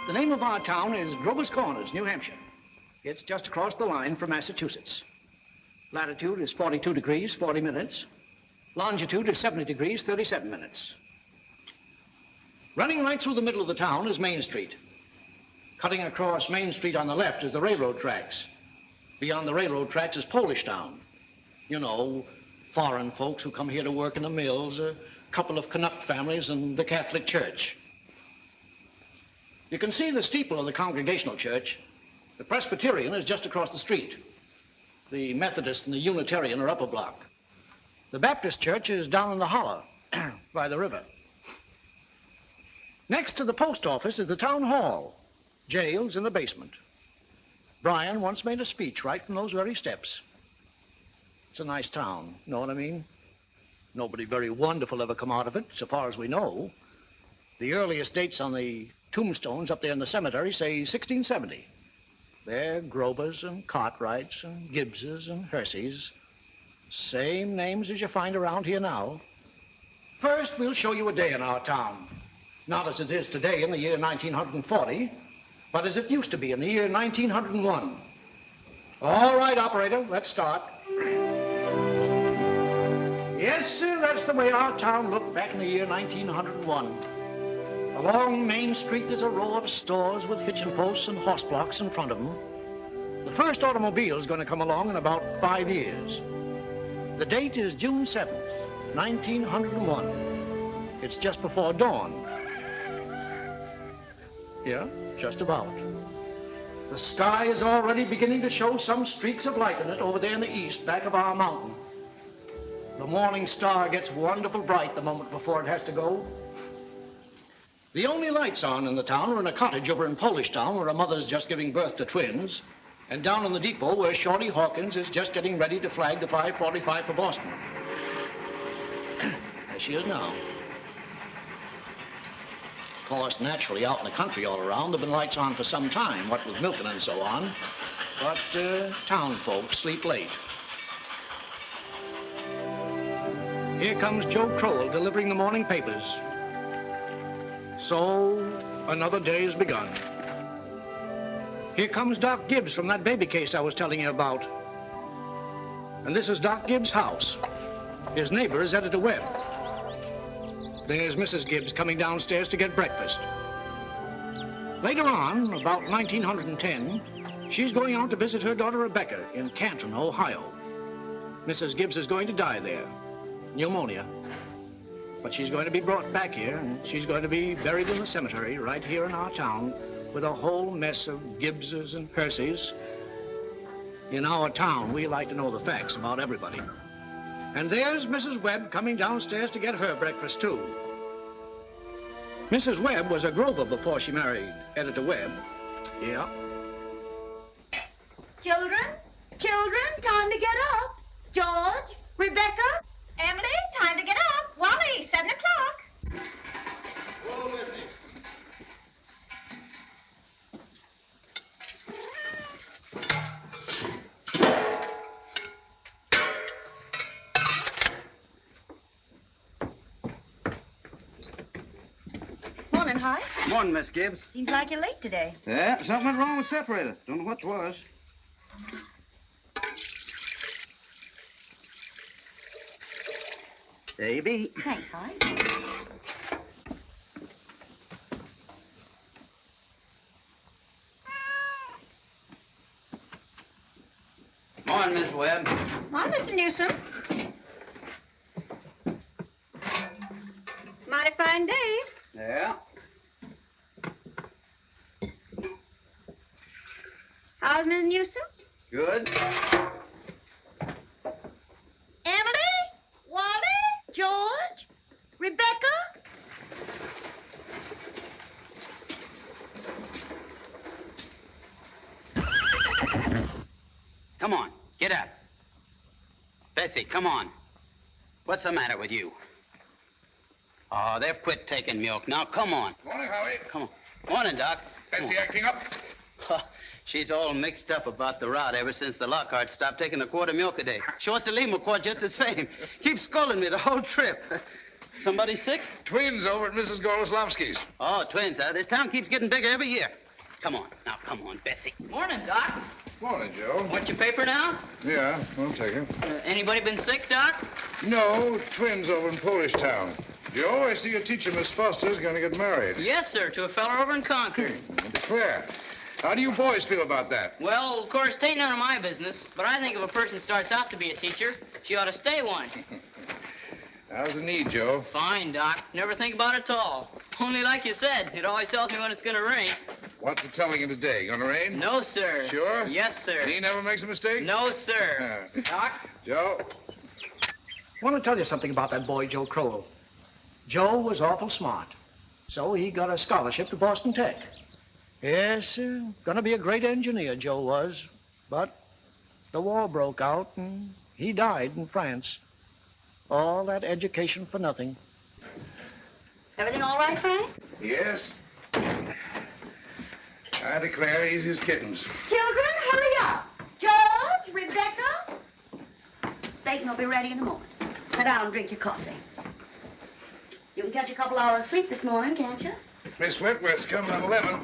The name of our town is Grover's Corners, New Hampshire. It's just across the line from Massachusetts. Latitude is 42 degrees, 40 minutes. Longitude is 70 degrees, 37 minutes. Running right through the middle of the town is Main Street. Cutting across Main Street on the left is the railroad tracks. Beyond the railroad tracks is Polish Town. You know, foreign folks who come here to work in the mills, a couple of Canuck families, and the Catholic Church. You can see the steeple of the Congregational Church. The Presbyterian is just across the street. The Methodist and the Unitarian are up a block. The Baptist Church is down in the hollow by the river. Next to the post office is the town hall. Jail's in the basement. Brian once made a speech right from those very steps. It's a nice town, know what I mean? Nobody very wonderful ever come out of it, so far as we know. The earliest dates on the tombstones up there in the cemetery say 1670. They're Grovers and Cartwrights and Gibbses and Herseys. Same names as you find around here now. First, we'll show you a day in our town. Not as it is today in the year 1940, but as it used to be in the year 1901. All right, operator, let's start. Yes, sir, that's the way our town looked back in the year 1901. Along Main Street, there's a row of stores with hitching posts and horse blocks in front of them. The first automobile is going to come along in about 5 years. The date is June 7th, 1901. It's just before dawn. Yeah, just about. The sky is already beginning to show some streaks of light in it over there in the east, back of our mountain. The morning star gets wonderful bright the moment before it has to go. The only lights on in the town are in a cottage over in Polish Town where a mother's just giving birth to twins, and down in the depot where Shorty Hawkins is just getting ready to flag the 5:45 for Boston. There she is now. Of course, naturally, out in the country all around, there have been lights on for some time, what with milking and so on. But town folks sleep late. Here comes Joe Crowell delivering the morning papers. So, another day has begun. Here comes Doc Gibbs from that baby case I was telling you about. And this is Doc Gibbs' house. His neighbor is Editor Webb. There's Mrs. Gibbs coming downstairs to get breakfast. Later on, about 1910, she's going out to visit her daughter Rebecca in Canton, Ohio. Mrs. Gibbs is going to die there. Pneumonia. But she's going to be brought back here, and she's going to be buried in the cemetery right here in our town with a whole mess of Gibbses and Herseys. In our town, we like to know the facts about everybody. And there's Mrs. Webb coming downstairs to get her breakfast, too. Mrs. Webb was a Grover before she married Editor Webb. Yeah. Children, time to get up. George, Rebecca. Emily, time to get up. Wally, 7 o'clock. Whoa, Leslie. Morning, Hi. Morning, Miss Gibbs. Seems like you're late today. Yeah, something went wrong with the separator. Don't know what it was. There you be. Thanks, Hi. Morning, Miss Webb. Morning, Mr. Newsom. Mighty fine day. Yeah. How's Miss Newsom? Good. Emily? Wally? George, Rebecca. Come on, get up. Bessie, come on. What's the matter with you? Oh, they've quit taking milk. Now, come on. Morning, Howie. Come on. Morning, Doc. Bessie acting up? She's all mixed up about the route ever since the Lockhart stopped taking a quart of milk a day. She wants to leave him a quart just the same. Keeps scolding me the whole trip. Somebody sick? Twins over at Mrs. Goloslavsky's. Oh, twins, huh? This town keeps getting bigger every year. Come on. Now, come on, Bessie. Morning, Doc. Morning, Joe. Want your paper now? Yeah, I'll take it. Anybody been sick, Doc? No, twins over in Polish Town. Joe, I see your teacher, Miss Foster's going to get married. Yes, sir, to a fella over in Concord. I declare. How do you boys feel about that? Well, of course, it ain't none of my business, but I think if a person starts out to be a teacher, she ought to stay one. How's the need, Joe? Fine, Doc. Never think about it at all. Only like you said, it always tells me when it's gonna rain. What's it telling you today? Gonna rain? No, sir. Sure? Yes, sir. He never makes a mistake? No, sir. Doc? Joe? I want to tell you something about that boy, Joe Crowell. Joe was awful smart, so he got a scholarship to Boston Tech. Yes, gonna be a great engineer, Joe was, but the war broke out and he died in France. All that education for nothing. Everything all right, Frank? Yes. I declare he's his kittens. Children, hurry up. George, Rebecca. Bacon will be ready in a moment. Sit down and drink your coffee. You can catch a couple hours sleep this morning, can't you? Miss Whitworth's coming at 11.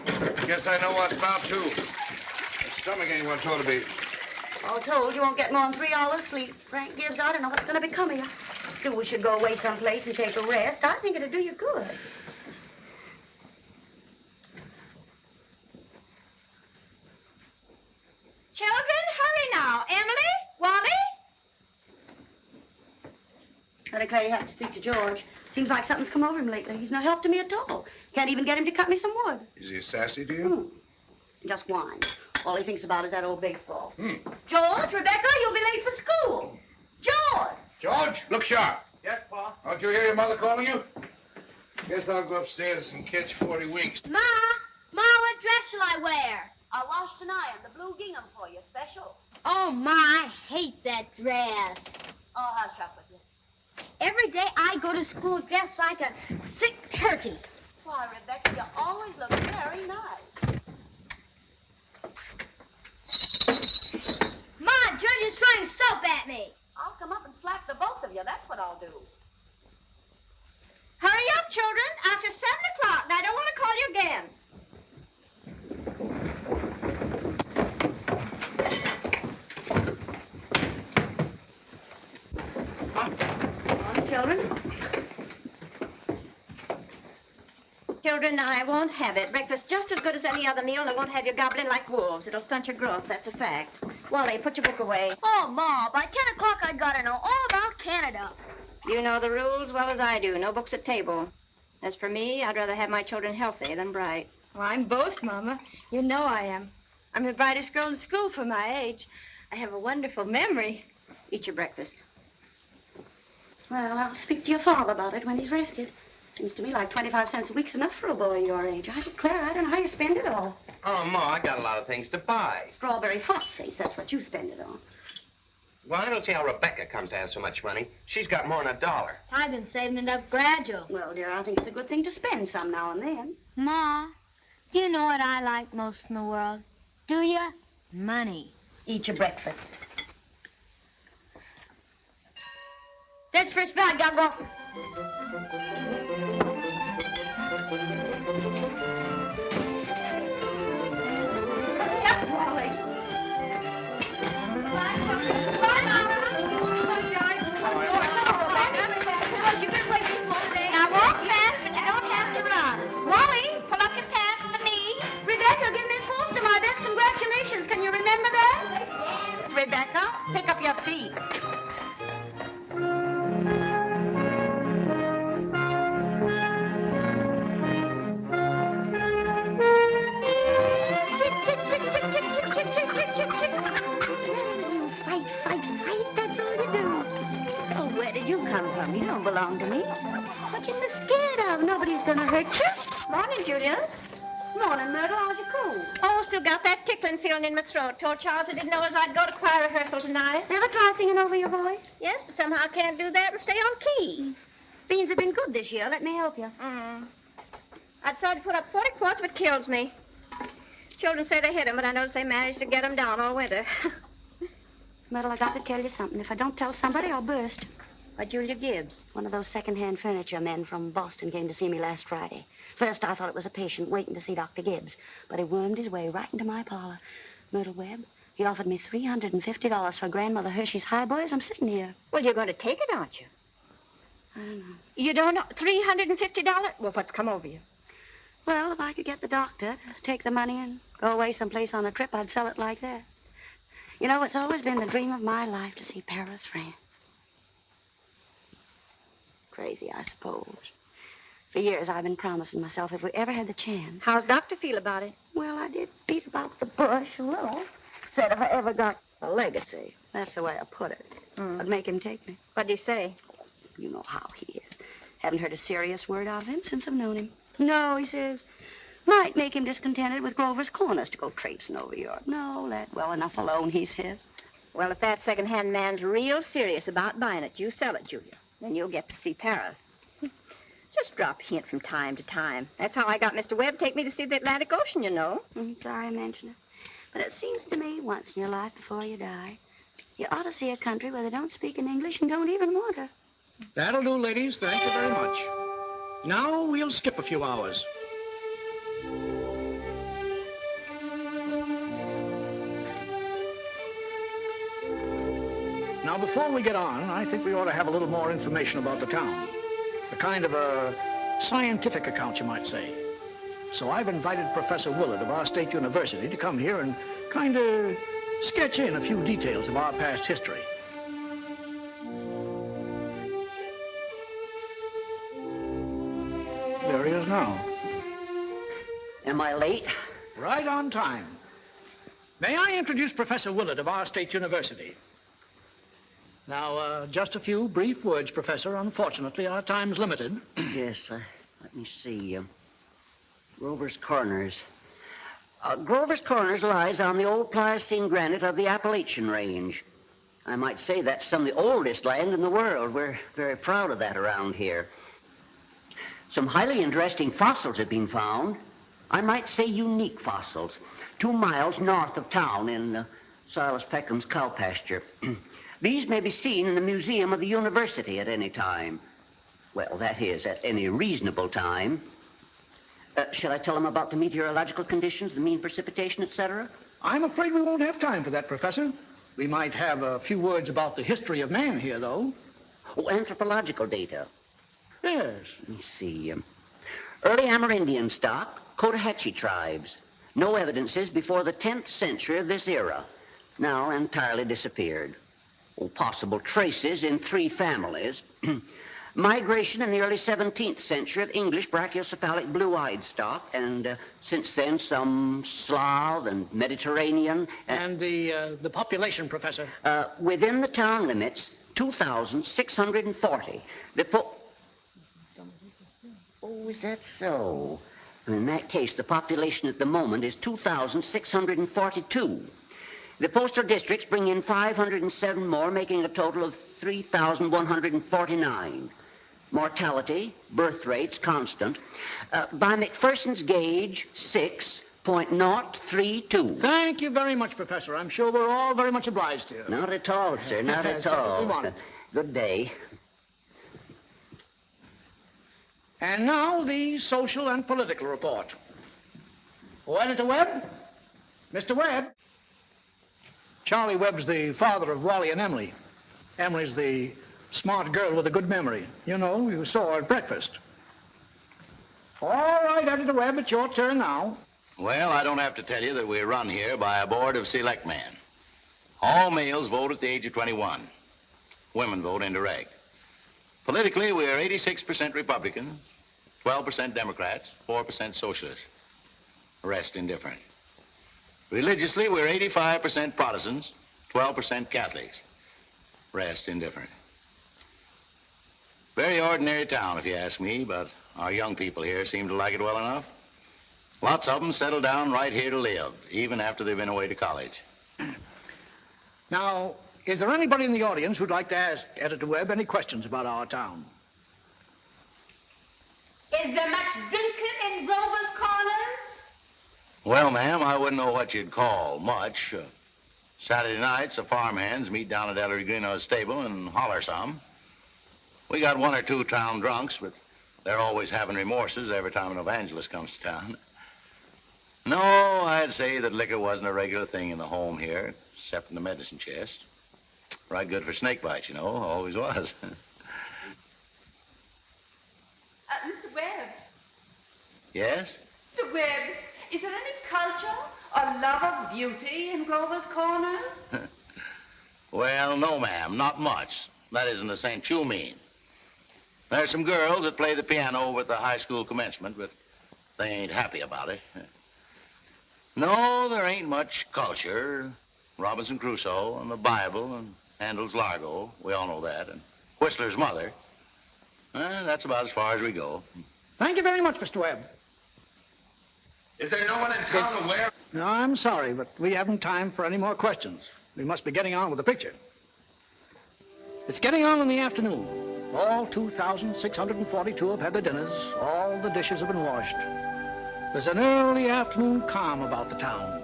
Guess I know what's about to. The stomach ain't what it ought to be. All told, you won't get more than 3 hours sleep. Frank Gibbs, I don't know what's going to become of you. Feel we should go away someplace and take a rest. I think it'd do you good. Children, hurry now. Emily, Wally. I declare you have to speak to George. Seems like something's come over him lately. He's no help to me at all. Can't even get him to cut me some wood. Is he sassy to you? Just whines. All he thinks about is that old baseball. George, Rebecca, you'll be late for school. George! George, look sharp. Yes, Pa? Don't you hear your mother calling you? Guess I'll go upstairs and catch 40 winks. Ma, what dress shall I wear? I washed and ironed the blue gingham for you, special. Oh, Ma, I hate that dress. Oh, hush up with you. Every day I go to school dressed like a sick turkey. Why, Rebecca, you always look very nice. Ma, Judge is throwing soap at me. I'll come up and slap the both of you. That's what I'll do. Hurry up, children. After 7 o'clock, and I don't want to call you again. On, children. Children, I won't have it. Breakfast just as good as any other meal, and I won't have you gobbling like wolves. It'll stunt your growth, that's a fact. Wally, put your book away. Oh, Ma, by 10 o'clock I gotta know all about Canada. You know the rules well as I do. No books at table. As for me, I'd rather have my children healthy than bright. Well, I'm both, Mama. You know I am. I'm the brightest girl in school for my age. I have a wonderful memory. Eat your breakfast. Well, I'll speak to your father about it when he's rested. Seems to me like 25 cents a week's enough for a boy your age. I declare, I don't know how you spend it all. Oh, Ma, I got a lot of things to buy. Strawberry phosphates, that's what you spend it on. Well, I don't see how Rebecca comes to have so much money. She's got more than $1. I've been saving it up gradual. Well, dear, I think it's a good thing to spend some now and then. Ma, do you know what I like most in the world? Do you? Money. Eat your breakfast. That's first bell. I gotta go. Yep, Wally. Bye, Mama. Come, George. Come, George. You can play baseball today. I won't pass, but you don't have to run. Wally, pull up your pants at the knee. Rebecca, give Miss Foster my best congratulations. Can you remember that? Yes. Rebecca, pick up your feet. Fight, that's all you do. Oh, where did you come from? You don't belong to me. What you so scared of? Nobody's gonna hurt you. Morning, Julia. Morning, Myrtle. How's your cold? Oh, still got that tickling feeling in my throat. Told Charles I didn't know as I'd go to choir rehearsal tonight. Ever try singing over your voice? Yes, but somehow I can't do that and stay on key. Beans have been good this year. Let me help you. I decided to put up 40 quarts if it kills me. Children say they hit them, but I notice they managed to get them down all winter. Myrtle, I got to tell you something. If I don't tell somebody, I'll burst. Why, Julia Gibbs. One of those second-hand furniture men from Boston came to see me last Friday. First, I thought it was a patient waiting to see Dr. Gibbs, but he wormed his way right into my parlor. Myrtle Webb, he offered me $350 for Grandmother Hershey's highboys. I'm sitting here. Well, you're going to take it, aren't you? I don't know. You don't know? $350? Well, what's come over you? Well, if I could get the doctor to take the money and go away someplace on a trip, I'd sell it like that. You know, it's always been the dream of my life to see Paris, France. Crazy, I suppose. For years, I've been promising myself if we ever had the chance. How's Doctor feel about it? Well, I did beat about the bush a little. Said if I ever got a legacy, that's the way I put it, I'd make him take me. What'd he say? You know how he is. Haven't heard a serious word out of him since I've known him. No, he says, might make him discontented with Grover's Corners to go traipsing over Europe. No, let well enough alone, he says. Well, if that second-hand man's real serious about buying it, you sell it, Julia. Then you'll get to see Paris. Just drop a hint from time to time. That's how I got Mr. Webb to take me to see the Atlantic Ocean, you know. Sorry I mentioned it. But it seems to me, once in your life before you die, you ought to see a country where they don't speak in English and don't even want to. That'll do, ladies. Thank you very much. Now we'll skip a few hours. Now, before we get on, I think we ought to have a little more information about the town. A kind of a scientific account, you might say. So I've invited Professor Willard of our state university to come here and kind of sketch in a few details of our past history. There he is now. Am I late? Right on time. May I introduce Professor Willard of our state university? Now, just a few brief words, Professor. Unfortunately, our time's limited. Yes, let me see. Grover's Corners. Grover's Corners lies on the old Pliocene granite of the Appalachian Range. I might say that's some of the oldest land in the world. We're very proud of that around here. Some highly interesting fossils have been found. I might say unique fossils. 2 miles north of town in Silas Peckham's cow pasture. These may be seen in the museum of the university at any time. Well, that is, at any reasonable time. Shall I tell them about the meteorological conditions, the mean precipitation, etc.? I'm afraid we won't have time for that, Professor. We might have a few words about the history of man here, though. Oh, anthropological data. Yes. Let me see. Early Amerindian stock, Cotahatchee tribes. No evidences before the 10th century of this era. Now entirely disappeared. Oh, possible traces in 3 families. Migration in the early 17th century of English brachiocephalic blue-eyed stock, and since then some Slav and Mediterranean. And the population, Professor? Within the town limits, 2,640. Oh, is that so? In that case, the population at the moment is 2,642. The postal districts bring in 507 more, making a total of 3,149. Mortality, birth rates, constant. By McPherson's gauge, 6.032. Thank you very much, Professor. I'm sure we're all very much obliged to you. Not at all, sir, not at all. Good day. And now the social and political report. Oh, Editor Webb? Mr. Webb? Charlie Webb's the father of Wally and Emily. Emily's the smart girl with a good memory. You know, you saw her at breakfast. All right, Editor Webb, it's your turn now. Well, I don't have to tell you that we run here by a board of selectmen. All males vote at the age of 21. Women vote indirect. Politically, we are 86% Republican, 12% Democrats, 4% Socialists. The rest indifferent. Religiously, we're 85% Protestants, 12% Catholics. Rest indifferent. Very ordinary town, if you ask me, but our young people here seem to like it well enough. Lots of them settle down right here to live, even after they've been away to college. Now, is there anybody in the audience who'd like to ask Editor Webb any questions about our town? Is there much drinking in Grover's Corners? Well, ma'am, I wouldn't know what you'd call much. Saturday nights, the farmhands meet down at Ellery Greenow's stable and holler some. We got one or two town drunks, but they're always having remorses every time an evangelist comes to town. No, I'd say that liquor wasn't a regular thing in the home here, except in the medicine chest. Right good for snake bites, you know, always was. Mr. Webb. Yes? Mr. Webb, is there any culture or love of beauty in Grover's Corners? Well, no, ma'am, not much. That isn't the sense you mean. There's some girls that play the piano over at the high school commencement, but they ain't happy about it. No, there ain't much culture. Robinson Crusoe and the Bible and Handel's Largo, we all know that, and Whistler's mother. That's about as far as we go. Thank you very much, Mr. Webb. Is there no one in town aware? No, I'm sorry, but we haven't time for any more questions. We must be getting on with the picture. It's getting on in the afternoon. All 2,642 have had their dinners. All the dishes have been washed. There's an early afternoon calm about the town.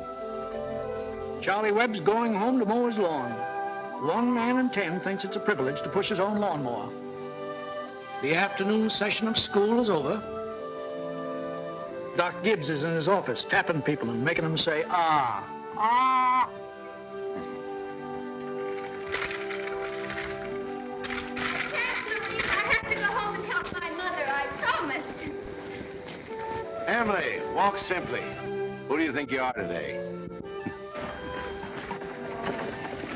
Charlie Webb's going home to mow his lawn. 1 man in 10 thinks it's a privilege to push his own lawnmower. The afternoon session of school is over. Doc Gibbs is in his office tapping people and making them say, ah. Ah. Emily, walk simply. Who do you think you are today?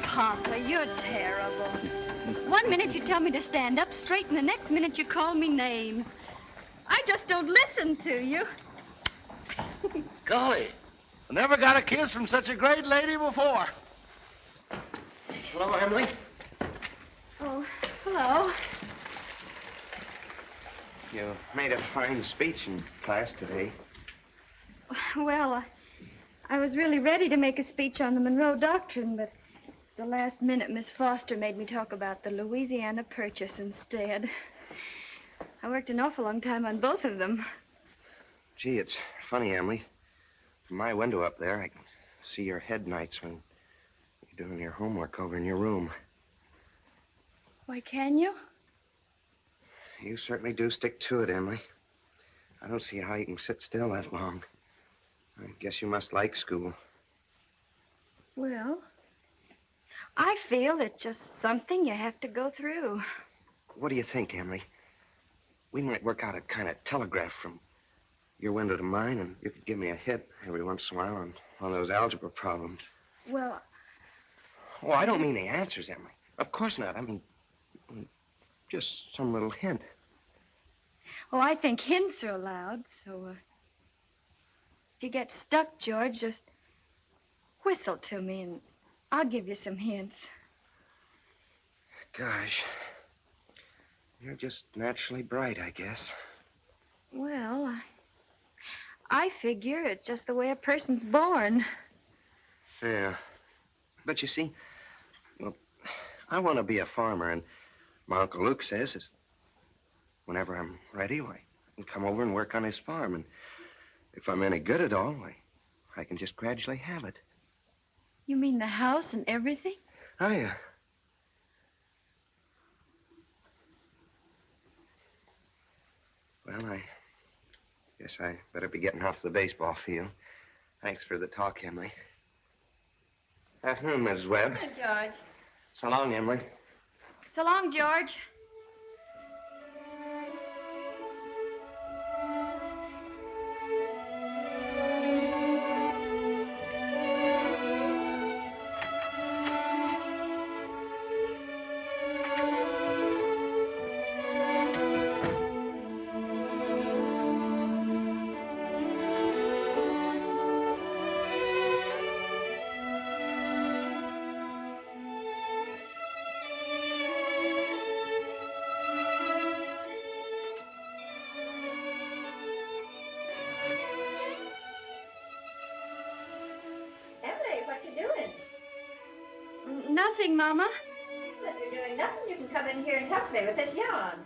Papa, you're terrible. 1 minute you tell me to stand up straight, and the next minute you call me names. I just don't listen to you. Golly, I never got a kiss from such a great lady before. Hello, Emily. Oh, hello. You made a fine speech in class today. Well, I was really ready to make a speech on the Monroe Doctrine, but the last minute Miss Foster made me talk about the Louisiana Purchase instead. I worked an awful long time on both of them. Gee, it's funny, Emily. From my window up there, I can see your head nights when you're doing your homework over in your room. Why, can you? You certainly do stick to it, Emily. I don't see how you can sit still that long. I guess you must like school. Well, I feel it's just something you have to go through. What do you think, Emily? We might work out a kind of telegraph from your window to mine, and you could give me a hit every once in a while on one of those algebra problems. Well... Oh, I don't mean the answers, Emily. Of course not. I mean, just some little hint. Oh, I think hints are allowed, so, if you get stuck, George, just whistle to me, and I'll give you some hints. Gosh. You're just naturally bright, I guess. Well, I figure it's just the way a person's born. Yeah. But you see, well, I want to be a farmer, and my Uncle Luke says is whenever I'm ready, I can come over and work on his farm. And if I'm any good at all, I can just gradually have it. You mean the house and everything? Oh, yeah. Well, I guess I better be getting out to the baseball field. Thanks for the talk, Emily. Afternoon, Mrs. Webb. Hello, George. So long, Emily. So long, George. Nothing, Mama. Well, if you're doing nothing, you can come in here and help me with this yarn.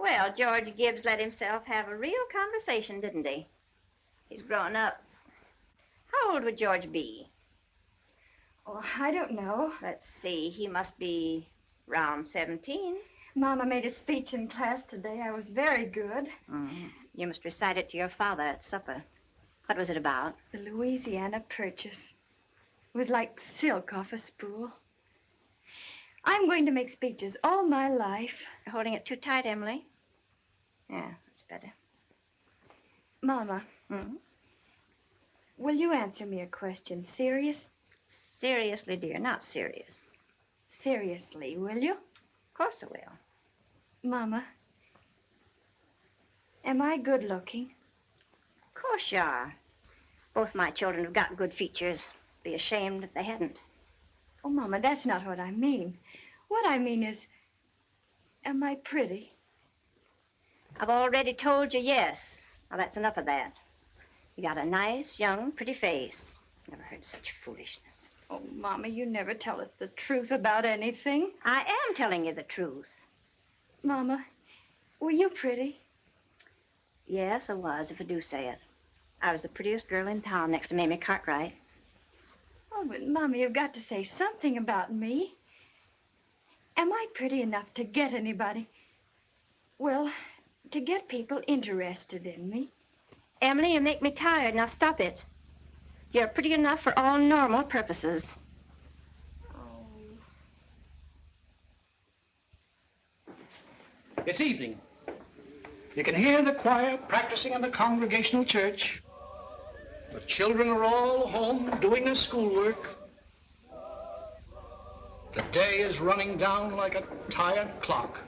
Well, George Gibbs let himself have a real conversation, didn't he? He's grown up. How old would George be? Oh, I don't know. Let's see, he must be around 17. Mama made a speech in class today. I was very good. You must recite it to your father at supper. What was it about? The Louisiana Purchase. It was like silk off a spool. I'm going to make speeches all my life. You're holding it too tight, Emily. Yeah, that's better. Mama, will you answer me a question? Serious? Seriously, dear, not serious. Seriously, will you? Of course I will. Mama, am I good looking? Of course you are. Both my children have got good features. Be ashamed if they hadn't. Oh, Mama, that's not what I mean. What I mean is, am I pretty? I've already told you yes. Now, that's enough of that. You got a nice, young, pretty face. Never heard such foolishness. Oh, Mama, you never tell us the truth about anything. I am telling you the truth. Mama, were you pretty? Yes, I was, if I do say it. I was the prettiest girl in town next to Mamie Cartwright. Oh, but Mama, you've got to say something about me. Am I pretty enough to get anybody? Well, to get people interested in me. Emily, you make me tired. Now stop it. You're pretty enough for all normal purposes. It's evening. You can hear the choir practicing in the Congregational Church. The children are all home doing their schoolwork. The day is running down like a tired clock.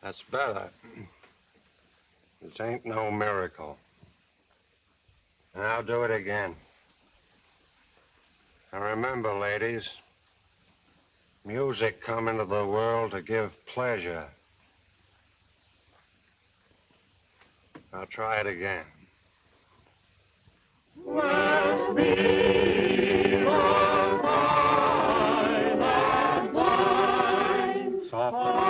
That's better. It ain't no miracle. And I'll do it again. And remember, ladies, music come into the world to give pleasure. I'll try it again. West be the time and wine. Soft.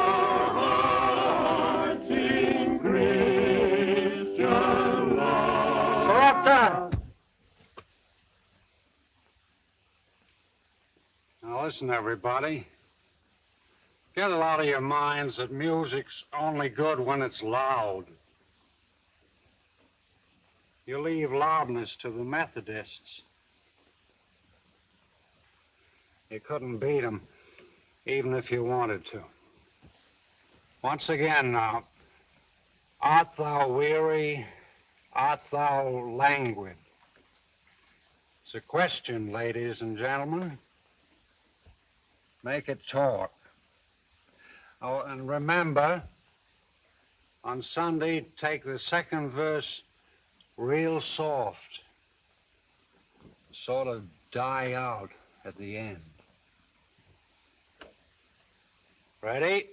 Now listen, everybody. Get it out of your minds that music's only good when it's loud. You leave loudness to the Methodists. You couldn't beat them, even if you wanted to. Once again now, art thou weary? Art thou languid? It's a question, ladies and gentlemen. Make it talk. Oh, and remember, on Sunday, take the second verse real soft. Sort of die out at the end. Ready?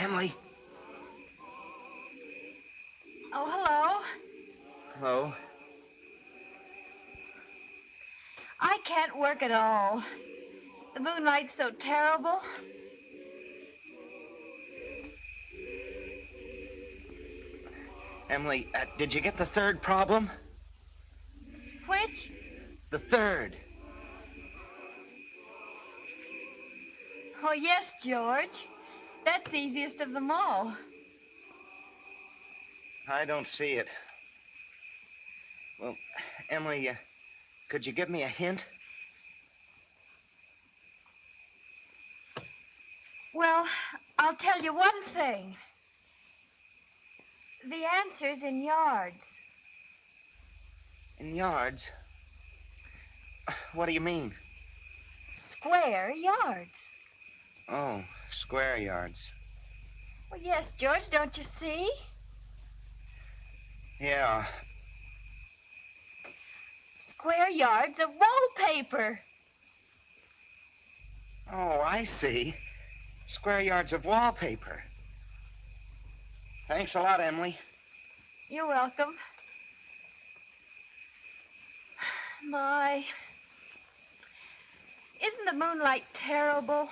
Emily. Oh, hello. I can't work at all. The moonlight's so terrible. Emily, did you get the third problem? Which? The third. Oh, yes, George. That's the easiest of them all. I don't see it. Well, Emily, could you give me a hint? Well, I'll tell you one thing. The answer's in yards. In yards? What do you mean? Square yards. Oh, square yards. Well, yes, George, don't you see? Yeah. Square yards of wallpaper. Oh, I see. Square yards of wallpaper. Thanks a lot, Emily. You're welcome. My, isn't the moonlight terrible?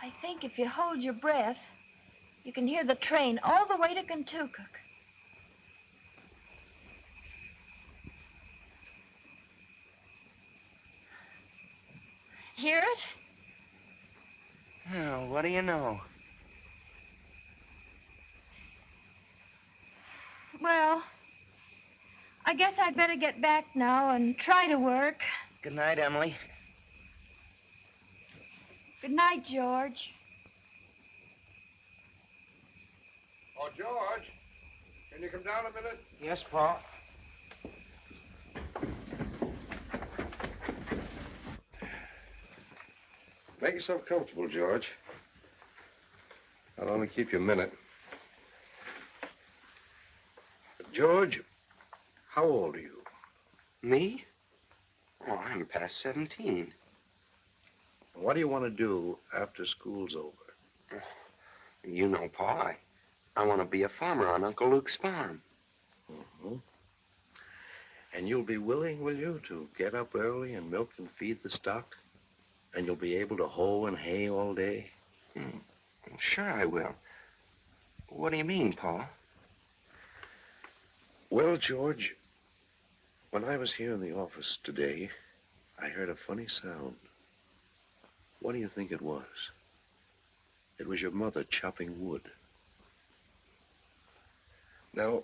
I think if you hold your breath, you can hear the train all the way to Kentucky. Hear it? Oh, what do you know? Well, I guess I'd better get back now and try to work. Good night, Emily. Good night, George. Oh, George, can you come down a minute? Yes, Paul. Make yourself comfortable, George. I'll only keep you a minute. George, how old are you? Me? Oh, I'm past 17. What do you want to do after school's over? You know, Pa, I want to be a farmer on Uncle Luke's farm. Mm-hmm. And you'll be willing, will you, to get up early and milk and feed the stock? And you'll be able to hoe and hay all day? Sure I will. What do you mean, Pa? Well, George, when I was here in the office today, I heard a funny sound. What do you think it was? It was your mother chopping wood. Now,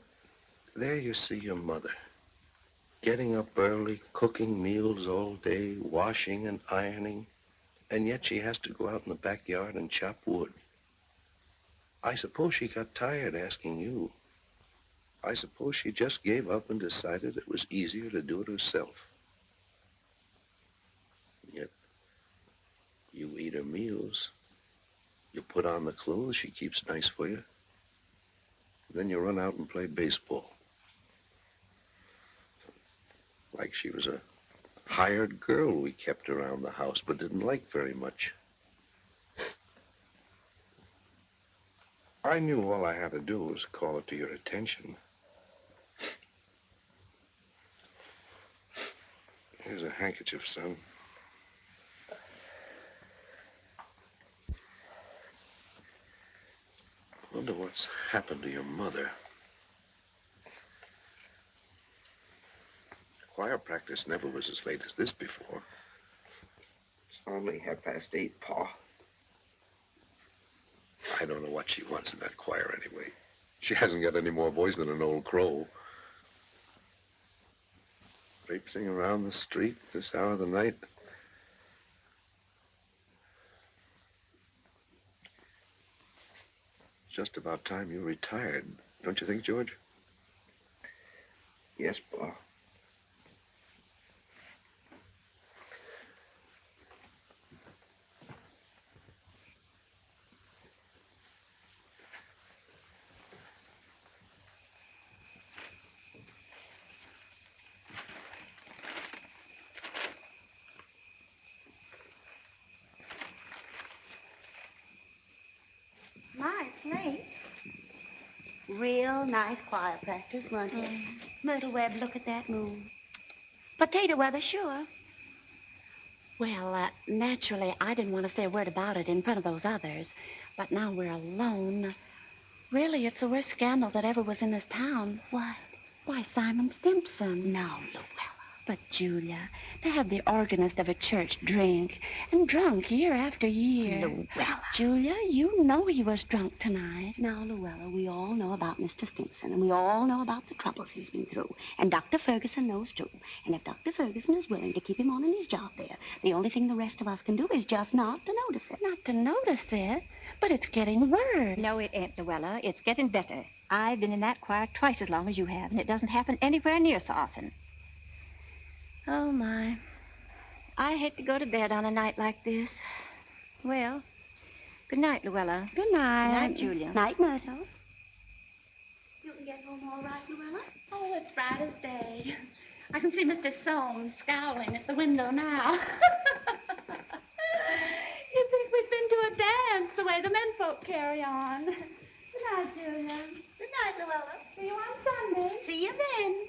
there you see your mother, getting up early, cooking meals all day, washing and ironing, and yet she has to go out in the backyard and chop wood. I suppose she got tired asking you. I suppose she just gave up and decided it was easier to do it herself. Yet, you eat her meals. You put on the clothes she keeps nice for you. Then you run out and play baseball. Like she was a hired girl we kept around the house but didn't like very much. I knew all I had to do was call it to your attention. Here's a handkerchief, son. I wonder what's happened to your mother. Choir practice never was as late as this before. It's only 8:30, Pa. I don't know what she wants in that choir anyway. She hasn't got any more voice than an old crow. Traipsing around the street this hour of the night. Just about time you retired, don't you think, George? Yes, Pa. Ma, it's late. Real nice choir practice, wasn't it? Myrtle Webb, look at that moon. Potato weather, sure. Well, naturally, I didn't want to say a word about it in front of those others. But now we're alone. Really, it's the worst scandal that ever was in this town. What? Why, Simon Stimpson. No, Luella. But, Julia, to have the organist of a church drink, and drunk year after year. Luella. Julia, you know he was drunk tonight. Now, Luella, we all know about Mr. Stimpson, and we all know about the troubles he's been through. And Dr. Ferguson knows, too. And if Dr. Ferguson is willing to keep him on in his job there, the only thing the rest of us can do is just not to notice it. Not to notice it? But it's getting worse. No, it ain't, Luella. It's getting better. I've been in that choir twice as long as you have, and it doesn't happen anywhere near so often. Oh, my. I hate to go to bed on a night like this. Well, good night, Luella. Good night. Good night, Julia. Night, Myrtle. You can get home all right, Luella? Oh, it's bright as day. I can see Mr. Soames scowling at the window now. You think we've been to a dance the way the menfolk carry on. Good night, Julia. Good night, Luella. See you on Sunday. See you then.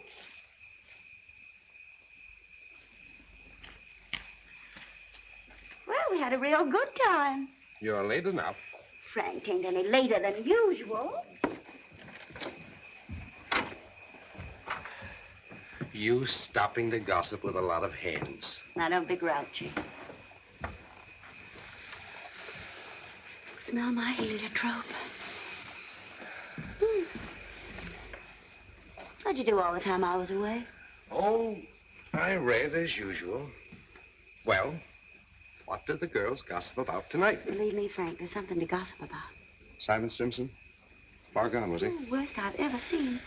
Well, we had a real good time. You're late enough. Frank ain't any later than usual. You stopping to gossip with a lot of hens. Now, don't be grouchy. Smell my heliotrope. What'd you do all the time I was away? Oh, I read as usual. Well, what did the girls gossip about tonight? Believe me, Frank, there's something to gossip about. Simon Simpson? Far gone, was he? Oh, worst I've ever seen.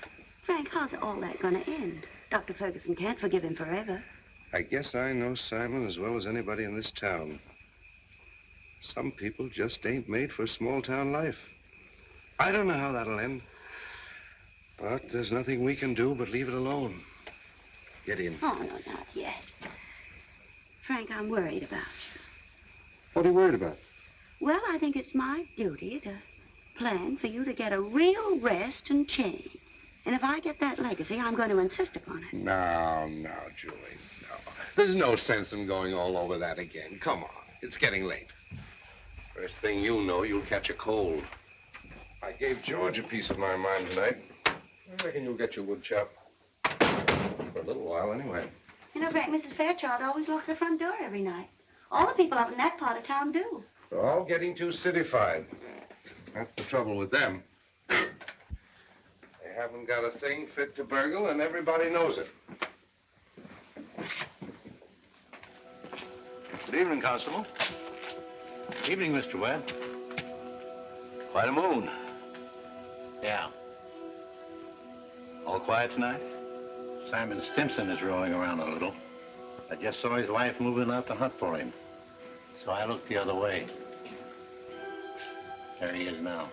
Frank, how's all that gonna end? Dr. Ferguson can't forgive him forever. I guess I know Simon as well as anybody in this town. Some people just ain't made for small-town life. I don't know how that'll end. But there's nothing we can do but leave it alone. Get in. Oh, no, not yet. Frank, I'm worried about you. What are you worried about? Well, I think it's my duty to plan for you to get a real rest and change. And if I get that legacy, I'm going to insist upon it. No, Julie, no. There's no sense in going all over that again. Come on. It's getting late. First thing you know, you'll catch a cold. I gave George a piece of my mind tonight. I reckon you'll get your wood chop. For a little while, anyway. You know, Frank, Mrs. Fairchild always locks the front door every night. All the people up in that part of town do. They're all getting too cityfied. That's the trouble with them. They haven't got a thing fit to burgle, and everybody knows it. Good evening, Constable. Evening, Mr. Webb. Quite a moon. Yeah. All quiet tonight? Simon Stimpson is rolling around a little. I just saw his wife moving out to hunt for him. So I looked the other way. There he is now.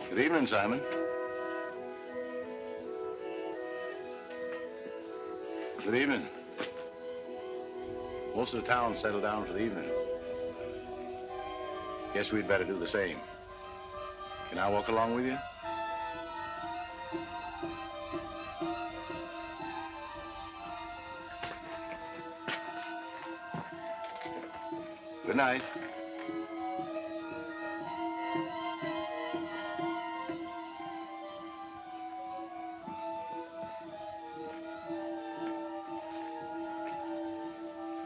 Good evening, Simon. Good evening. Most of the town settled down for the evening. Guess we'd better do the same. Can I walk along with you? Good night.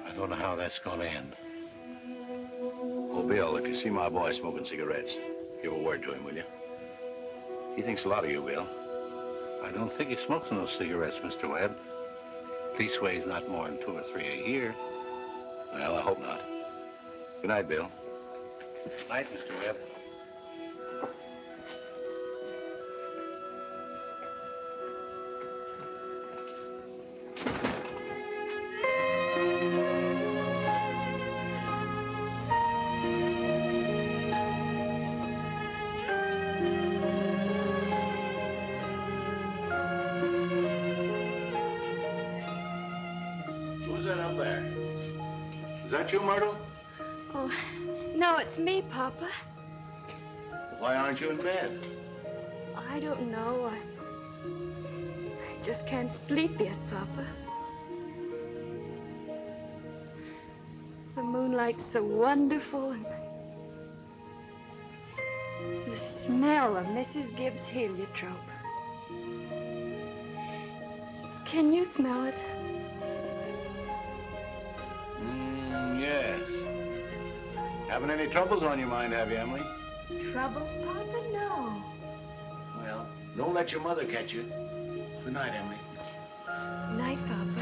I don't know how that's going to end. Oh, Bill, if you see my boy smoking cigarettes, give a word to him, will you? He thinks a lot of you, Bill. I don't think he smokes no cigarettes, Mr. Webb. Leastways, not more than 2 or 3 a year. Well, I hope not. Good night, Bill. Night, Mr. Webb. that you, Myrtle? Oh, no, it's me, Papa. Why aren't you in bed? I don't know. I just can't sleep yet, Papa. The moonlight's so wonderful, and the smell of Mrs. Gibbs' heliotrope. Can you smell it? Yes. Having any troubles on your mind, have you, Emily? Troubles, Papa? No. Well, don't let your mother catch you. Good night, Emily. Night, Papa.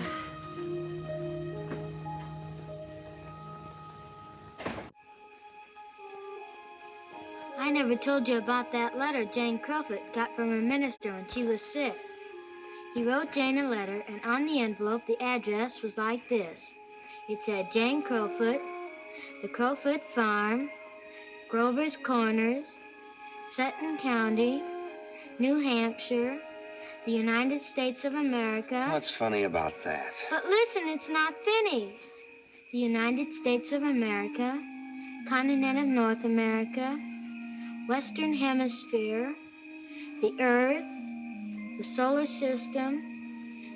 I never told you about that letter Jane Crofut got from her minister when she was sick. He wrote Jane a letter, and on the envelope, the address was like this. It said, Jane Crofut, the Crofut Farm, Grover's Corners, Sutton County, New Hampshire, the United States of America. What's funny about that? But listen, it's not finished. The United States of America, continent of North America, Western Hemisphere, the Earth, the solar system,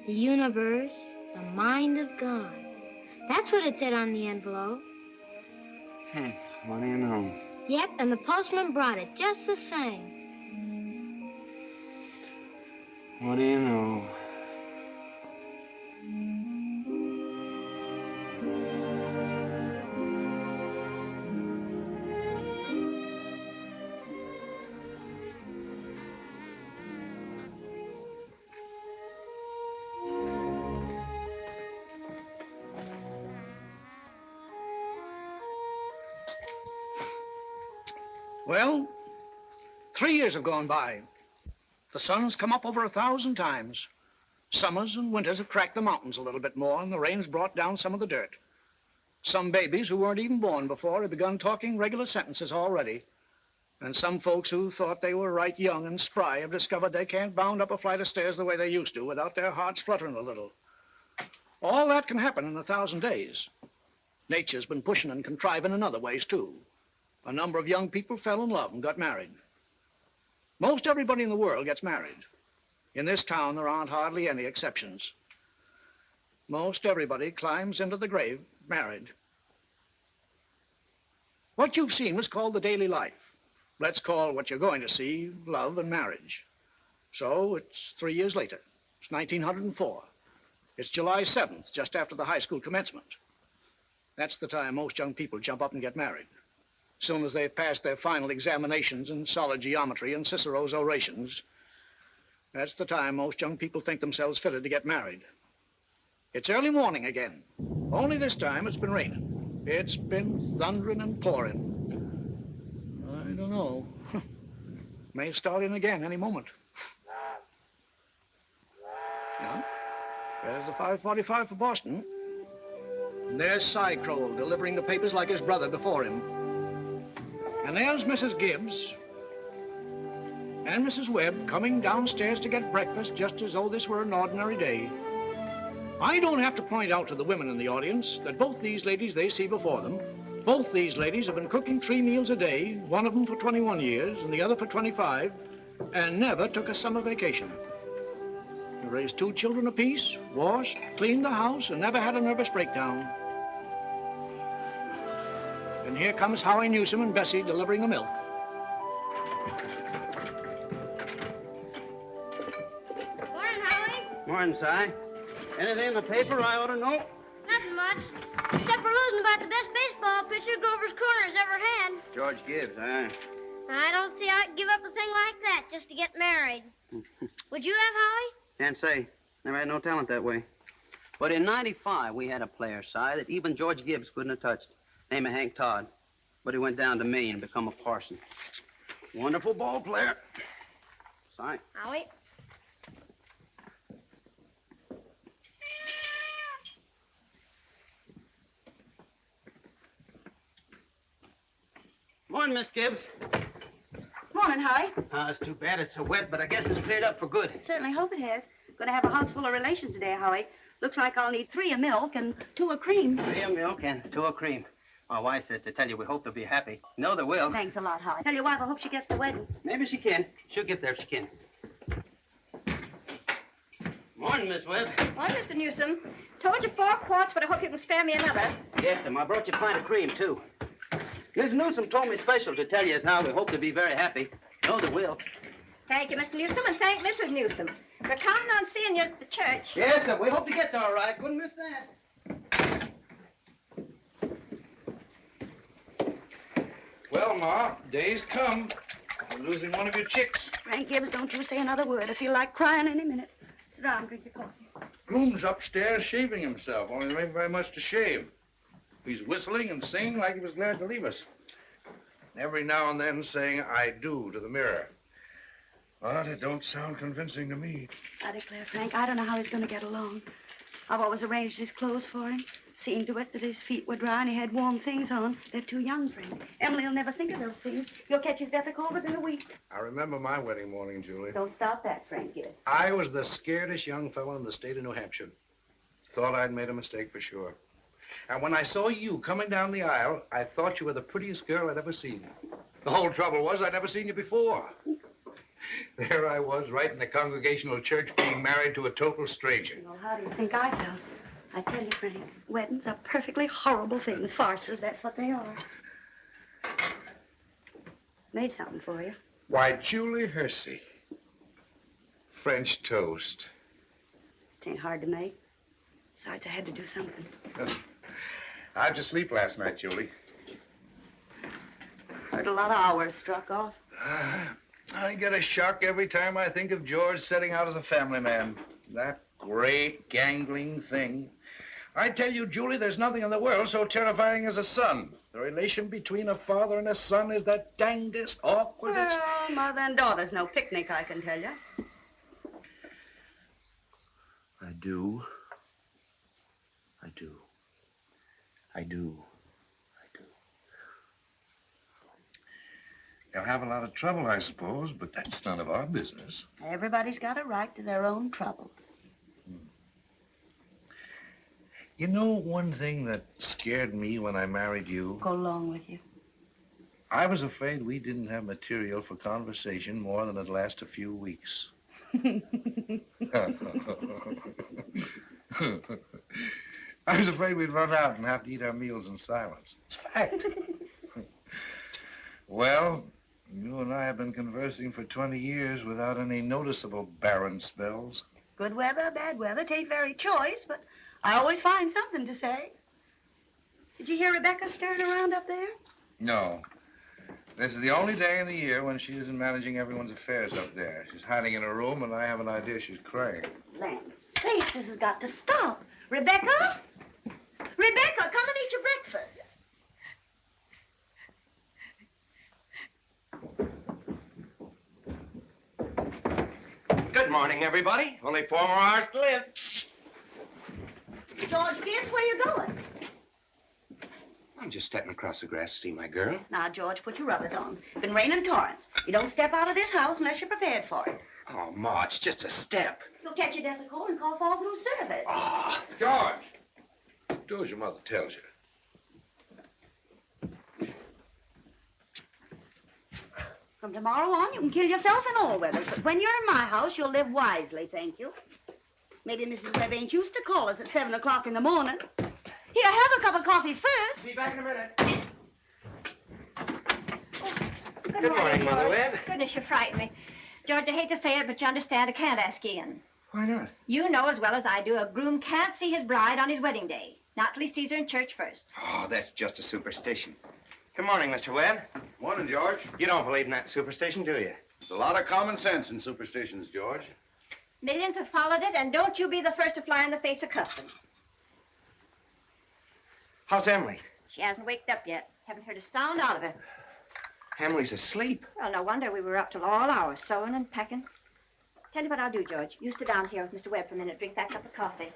the universe, the mind of God. That's what it said on the envelope. What do you know? Yep, and the postman brought it just the same. What do you know? Well, 3 years have gone by. The sun's come up over 1,000 times. Summers and winters have cracked the mountains a little bit more, and the rain's brought down some of the dirt. Some babies who weren't even born before have begun talking regular sentences already. And some folks who thought they were right young and spry have discovered they can't bound up a flight of stairs the way they used to without their hearts fluttering a little. All that can happen in 1,000 days. Nature's been pushing and contriving in other ways, too. A number of young people fell in love and got married. Most everybody in the world gets married. In this town, there aren't hardly any exceptions. Most everybody climbs into the grave married. What you've seen was called the daily life. Let's call what you're going to see love and marriage. So it's 3 years later. It's 1904. It's July 7th, just after the high school commencement. That's the time most young people jump up and get married. Soon as they've passed their final examinations in solid geometry and Cicero's orations, that's the time most young people think themselves fitted to get married. It's early morning again. Only this time it's been raining. It's been thundering and pouring. I don't know. May start in again any moment. Yeah. There's the 5:45 for Boston. And there's Cy Crow delivering the papers like his brother before him. And there's Mrs. Gibbs and Mrs. Webb coming downstairs to get breakfast just as though this were an ordinary day. I don't have to point out to the women in the audience that both these ladies they see before them, both these ladies have been cooking 3 meals a day, one of them for 21 years and the other for 25, and never took a summer vacation. They raised 2 children apiece, washed, cleaned the house, and never had a nervous breakdown. And here comes Howie Newsom and Bessie delivering the milk. Morning, Howie. Morning, Si. Anything in the paper I ought to know? Nothing much. Except for losing about the best baseball pitcher Grover's Corners ever had. George Gibbs, huh? I don't see how I'd give up a thing like that just to get married. Would you have, Howie? Can't say. Never had no talent that way. But in '95, we had a player, Si, that even George Gibbs couldn't have touched. Name of Hank Todd. But he went down to Maine and become a parson. Wonderful ball player. Si. Howie? Morning, Miss Gibbs. Morning, Howie. It's too bad it's so wet, but I guess it's cleared up for good. Certainly hope it has. Going to have a house full of relations today, Howie. Looks like I'll need 3 of milk and 2 of cream. 3 of milk and 2 of cream. My wife says to tell you we hope they'll be happy. No, they will. Thanks a lot, Holly. Tell your wife I hope she gets the wedding. Maybe she can. She'll get there if she can. Morning, Miss Webb. Morning, Mr. Newsom. Told you 4 quarts, but I hope you can spare me another. Yes, I brought you a pint of cream, too. Miss Newsom told me special to tell you as how we hope to be very happy. No, they will. Thank you, Mr. Newsom, and thank Mrs. Newsom. We're counting on seeing you at the church. Yes, sir. We hope to get there all right. Couldn't miss that. Well, Ma, day's come. You're losing one of your chicks. Frank Gibbs, don't you say another word. I feel like crying any minute. Sit down and drink your coffee. Bloom's upstairs shaving himself, only there ain't very much to shave. He's whistling and singing like he was glad to leave us. Every now and then saying, I do, to the mirror. But it don't sound convincing to me. I declare, Frank, I don't know how he's going to get along. I've always arranged his clothes for him, seeing to it that his feet were dry and he had warm things on. They're too young, Frank. Emily'll never think of those things. You'll catch his death a cold within a week. I remember my wedding morning, Julie. Don't stop that, Frank Gibbs. I was the scaredest young fellow in the state of New Hampshire. Thought I'd made a mistake for sure. And when I saw you coming down the aisle, I thought you were the prettiest girl I'd ever seen. The whole trouble was I'd never seen you before. There I was, right in the Congregational Church, being married to a total stranger. Well, how do you think I felt? I tell you, Frank, weddings are perfectly horrible things. Farces, that's what they are. Made something for you. Why, Julie Hersey. French toast. It ain't hard to make. Besides, I had to do something. How'd you sleep last night, Julie? Heard a lot of hours struck off. I get a shock every time I think of George setting out as a family man. That great, gangling thing. I tell you, Julie, there's nothing in the world so terrifying as a son. The relation between a father and a son is the dangdest, awkwardest... Well, mother and daughter's no picnic, I can tell you. I do. I do. I do. They'll have a lot of trouble, I suppose, but that's none of our business. Everybody's got a right to their own troubles. You know one thing that scared me when I married you? Go along with you. I was afraid we didn't have material for conversation more than it'd last a few weeks. I was afraid we'd run out and have to eat our meals in silence. It's a fact. Well, you and I have been conversing for 20 years without any noticeable barren spells. Good weather, bad weather, 'tain't very choice, but I always find something to say. Did you hear Rebecca stirring around up there? No. This is the only day in the year when she isn't managing everyone's affairs up there. She's hiding in her room, and I have an idea she's crying. Land sakes, this has got to stop. Rebecca? Rebecca, come and eat your breakfast. Good morning, everybody. Only 4 more hours to live. George Gibbs, where you going? I'm just stepping across the grass to see my girl. Now, George, put your rubbers on. It's been raining torrents. You don't step out of this house unless you're prepared for it. Oh, Ma, it's just a step. You'll catch your death of cold and cough all through service. Oh. George, do as your mother tells you. From tomorrow on, you can kill yourself in all weathers, but when you're in my house, you'll live wisely, thank you. Maybe Mrs. Webb ain't used to call us at 7 o'clock in the morning. Here, have a cup of coffee first. Be back in a minute. Good morning, Mother George. Webb. Goodness, you frighten me. George, I hate to say it, but you understand I can't ask you in. Why not? You know as well as I do a groom can't see his bride on his wedding day. Not till he sees her in church first. Oh, that's just a superstition. Good morning, Mr. Webb. Morning, George. You don't believe in that superstition, do you? There's a lot of common sense in superstitions, George. Millions have followed it, and don't you be the first to fly in the face of custom. How's Emily? She hasn't waked up yet. Haven't heard a sound out of her. Emily's asleep. Well, no wonder we were up till all hours, sewing and packing. Tell you what I'll do, George. You sit down here with Mr. Webb for a minute, drink that cup of coffee.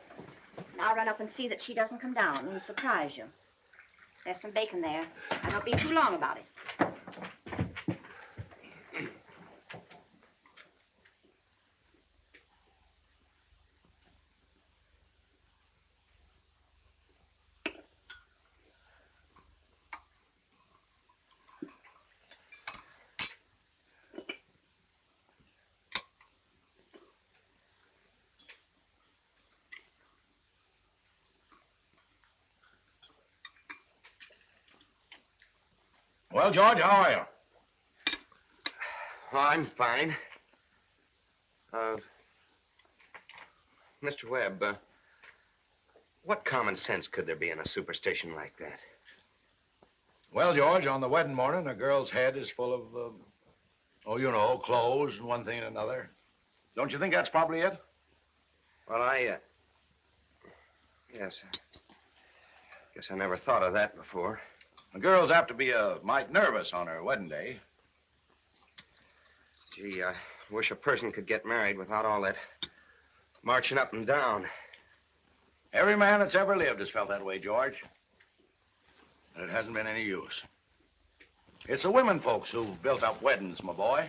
And I'll run up and see that she doesn't come down and surprise you. There's some bacon there. I don't be too long about it. Well, George, how are you? Oh, I'm fine. Mr. Webb, what common sense could there be in a superstition like that? Well, George, on the wedding morning, a girl's head is full of, clothes and one thing and another. Don't you think that's probably it? Well, yes. Guess I never thought of that before. The girl's apt to be a mite nervous on her wedding day. Gee, I wish a person could get married without all that marching up and down. Every man that's ever lived has felt that way, George. And it hasn't been any use. It's the women folks who've built up weddings, my boy.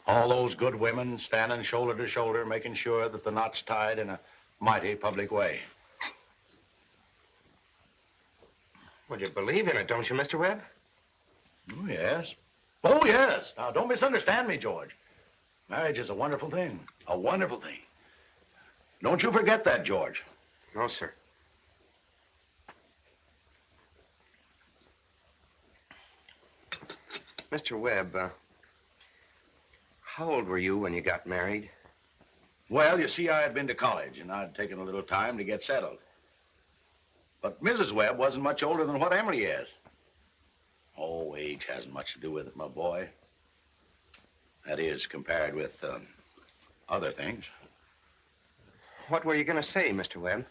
All those good women standing shoulder to shoulder, making sure that the knot's tied in a mighty public way. Well, you believe in it, don't you, Mr. Webb? Oh, yes. Oh, yes. Now, don't misunderstand me, George. Marriage is a wonderful thing. A wonderful thing. Don't you forget that, George. No, sir. Mr. Webb, how old were you when you got married? Well, you see, I had been to college, and I'd taken a little time to get settled. But Mrs. Webb wasn't much older than what Emily is. Oh, age hasn't much to do with it, my boy. That is, compared with other things. What were you going to say, Mr. Webb?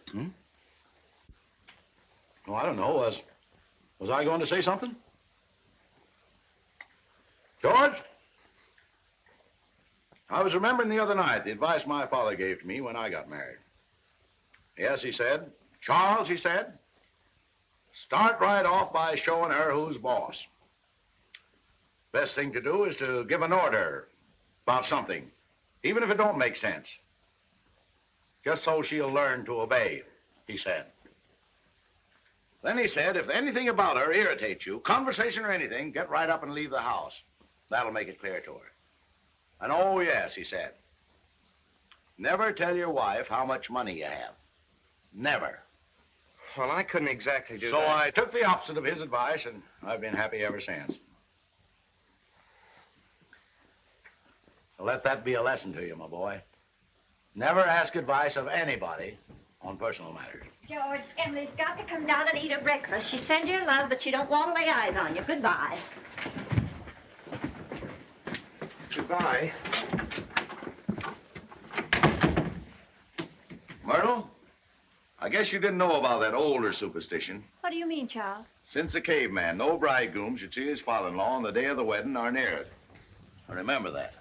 Oh, I don't know. Was I going to say something? George? I was remembering the other night the advice my father gave to me when I got married. Yes, he said, Charles, he said, start right off by showing her who's boss. Best thing to do is to give an order about something, even if it don't make sense. Just so she'll learn to obey, he said. Then he said, if anything about her irritates you, conversation or anything, get right up and leave the house. That'll make it clear to her. And oh, yes, he said, never tell your wife how much money you have. Never. Well, I couldn't exactly do that. So I took the opposite of his advice, and I've been happy ever since. So let that be a lesson to you, my boy. Never ask advice of anybody on personal matters. George, Emily's got to come down and eat her breakfast. She sends you love, but she don't want to lay eyes on you. Goodbye. Goodbye. Myrtle, I guess you didn't know about that older superstition. What do you mean, Charles? Since the caveman, no bridegroom should see his father-in-law on the day of the wedding or near it. Now remember that.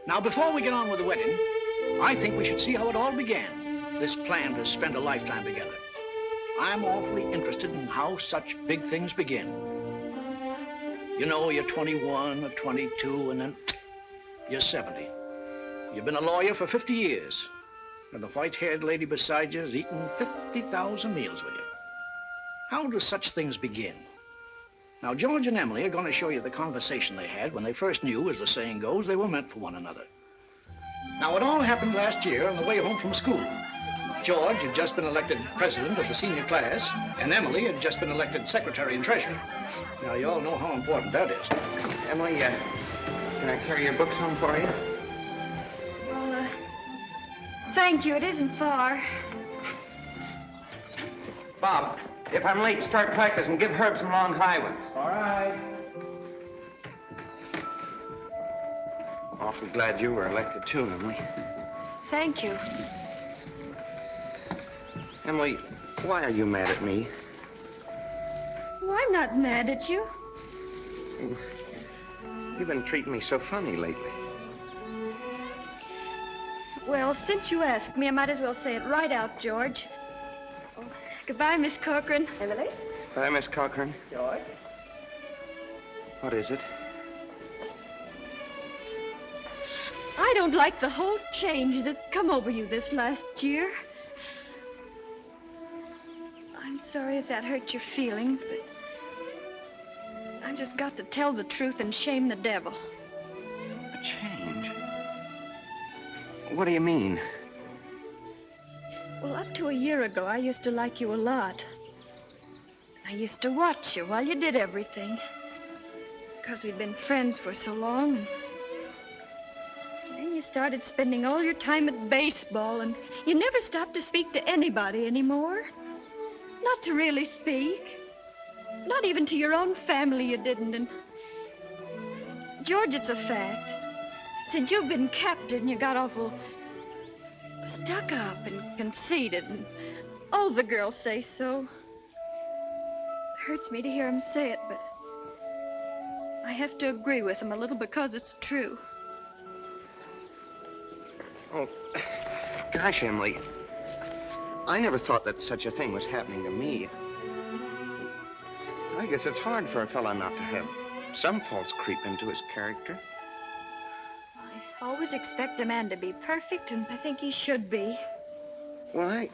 Now, before we get on with the wedding, I think we should see how it all began, this plan to spend a lifetime together. I'm awfully interested in how such big things begin. You know, you're 21 or 22, and then you're 70. You've been a lawyer for 50 years, and the white-haired lady beside you has eaten 50,000 meals with you. How do such things begin? Now, George and Emily are going to show you the conversation they had when they first knew, as the saying goes, they were meant for one another. Now, it all happened last year on the way home from school. George had just been elected president of the senior class, and Emily had just been elected secretary and treasurer. Now, you all know how important that is. Emily, can I carry your books home for you? Well, thank you. It isn't far. Bob, if I'm late, start practicing. Give Herb some long high ones. All right. Awfully glad you were elected, too, Emily. Thank you. Emily, why are you mad at me? Well, I'm not mad at you. You've been treating me so funny lately. Well, since you asked me, I might as well say it right out, George. Oh, goodbye, Miss Corcoran. Emily? Bye, Miss Cochran. George? What is it? I don't like the whole change that's come over you this last year. I'm sorry if that hurt your feelings, but I just got to tell the truth and shame the devil. A change? What do you mean? Well, up to a year ago, I used to like you a lot. I used to watch you while you did everything. Because we'd been friends for so long. And then you started spending all your time at baseball, and you never stopped to speak to anybody anymore. Not to really speak. Not even to your own family you didn't. And George, it's a fact. Since you've been captain, you got awful stuck up and conceited, and all the girls say so. It hurts me to hear them say it, but I have to agree with them a little because it's true. Oh, gosh, Emily. I never thought that such a thing was happening to me. I guess it's hard for a fellow not to have some faults creep into his character. I always expect a man to be perfect, and I think he should be. Well, I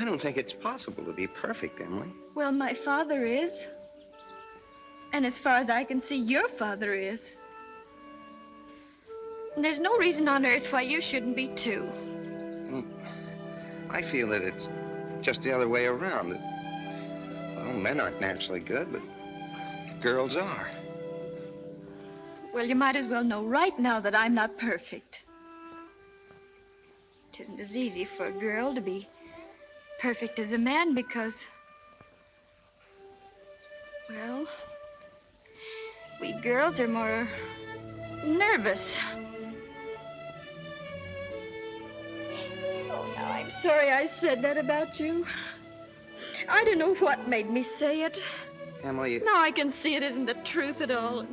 don't think it's possible to be perfect, Emily. Well, my father is. And as far as I can see, your father is. And there's no reason on earth why you shouldn't be, too. Well, I feel that it's just the other way around. That, well, men aren't naturally good, but girls are. Well, you might as well know right now that I'm not perfect. It isn't as easy for a girl to be perfect as a man because, well, we girls are more nervous. Oh, now I'm sorry I said that about you. I don't know what made me say it. Emily... Now I can see it isn't the truth at all.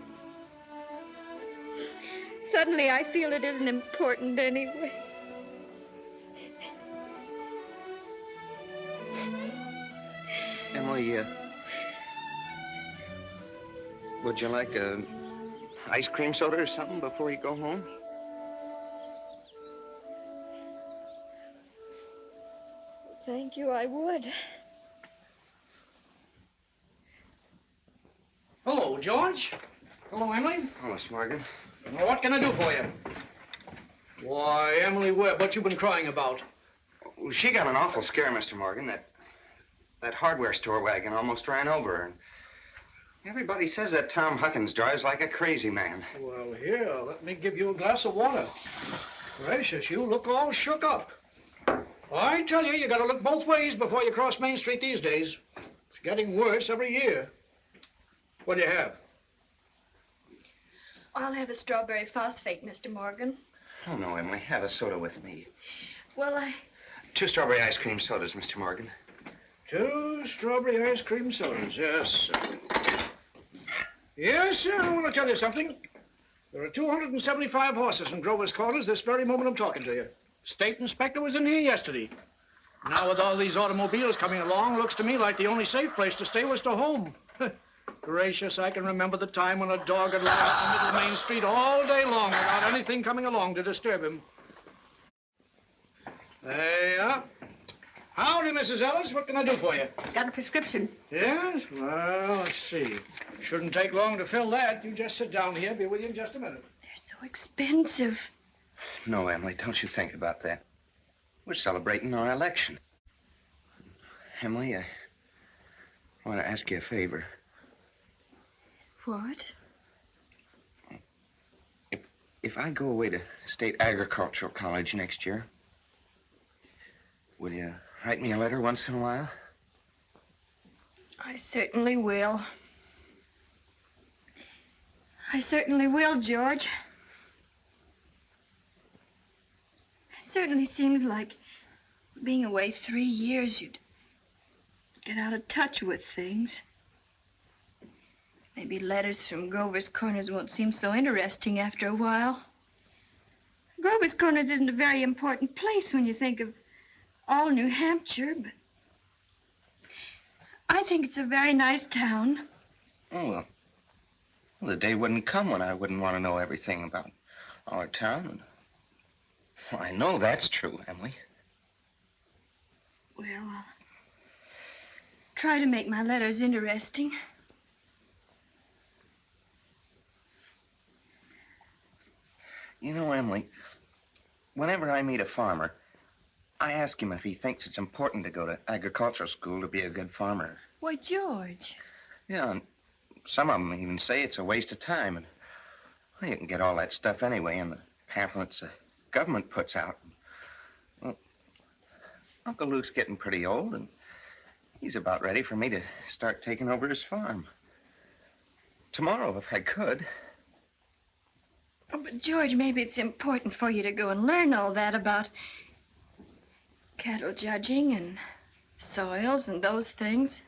Suddenly I feel it isn't important anyway. Emily, would you like a ice cream soda or something before you go home? Thank you, I would. Hello, George. Hello, Emily. Hello, Miss Morgan. Well, what can I do for you? Why, Emily Webb, what you been crying about? Well, she got an awful scare, Mr. Morgan. That hardware store wagon almost ran over her. And everybody says that Tom Huckins drives like a crazy man. Well, here, let me give you a glass of water. Gracious, you look all shook up. I tell you, you gotta look both ways before you cross Main Street these days. It's getting worse every year. What do you have? I'll have a strawberry phosphate, Mr. Morgan. Oh, no, Emily. Have a soda with me. Well, 2 strawberry ice cream sodas, Mr. Morgan. 2 strawberry ice cream sodas, yes, sir. Yes, sir, I want to tell you something. There are 275 horses in Grover's Corners this very moment I'm talking to you. State inspector was in here yesterday. Now with all these automobiles coming along, looks to me like the only safe place to stay was to home. Gracious, I can remember the time when a dog would lie out in the middle of Main Street all day long without anything coming along to disturb him. There you are. Howdy, Mrs. Ellis. What can I do for you? Got a prescription. Yes? Well, let's see. Shouldn't take long to fill that. You just sit down here. Be with you in just a minute. They're so expensive. No, Emily, don't you think about that. We're celebrating our election. Emily, I want to ask you a favor. What? If I go away to State Agricultural College next year, will you write me a letter once in a while? I certainly will. I certainly will, George. It certainly seems like being away 3 years, you'd get out of touch with things. Maybe letters from Grover's Corners won't seem so interesting after a while. Grover's Corners isn't a very important place when you think of all New Hampshire, but I think it's a very nice town. Oh, well, the day wouldn't come when I wouldn't want to know everything about our town. Well, I know that's true, Emily. Well, I'll try to make my letters interesting. You know, Emily, whenever I meet a farmer, I asked him if he thinks it's important to go to agricultural school to be a good farmer. Why, George. Yeah, and some of them even say it's a waste of time. And well, you can get all that stuff anyway in the pamphlets the government puts out. Well, Uncle Luke's getting pretty old, and he's about ready for me to start taking over his farm. Tomorrow, if I could. Oh, but George, maybe it's important for you to go and learn all that about cattle judging and soils and those things.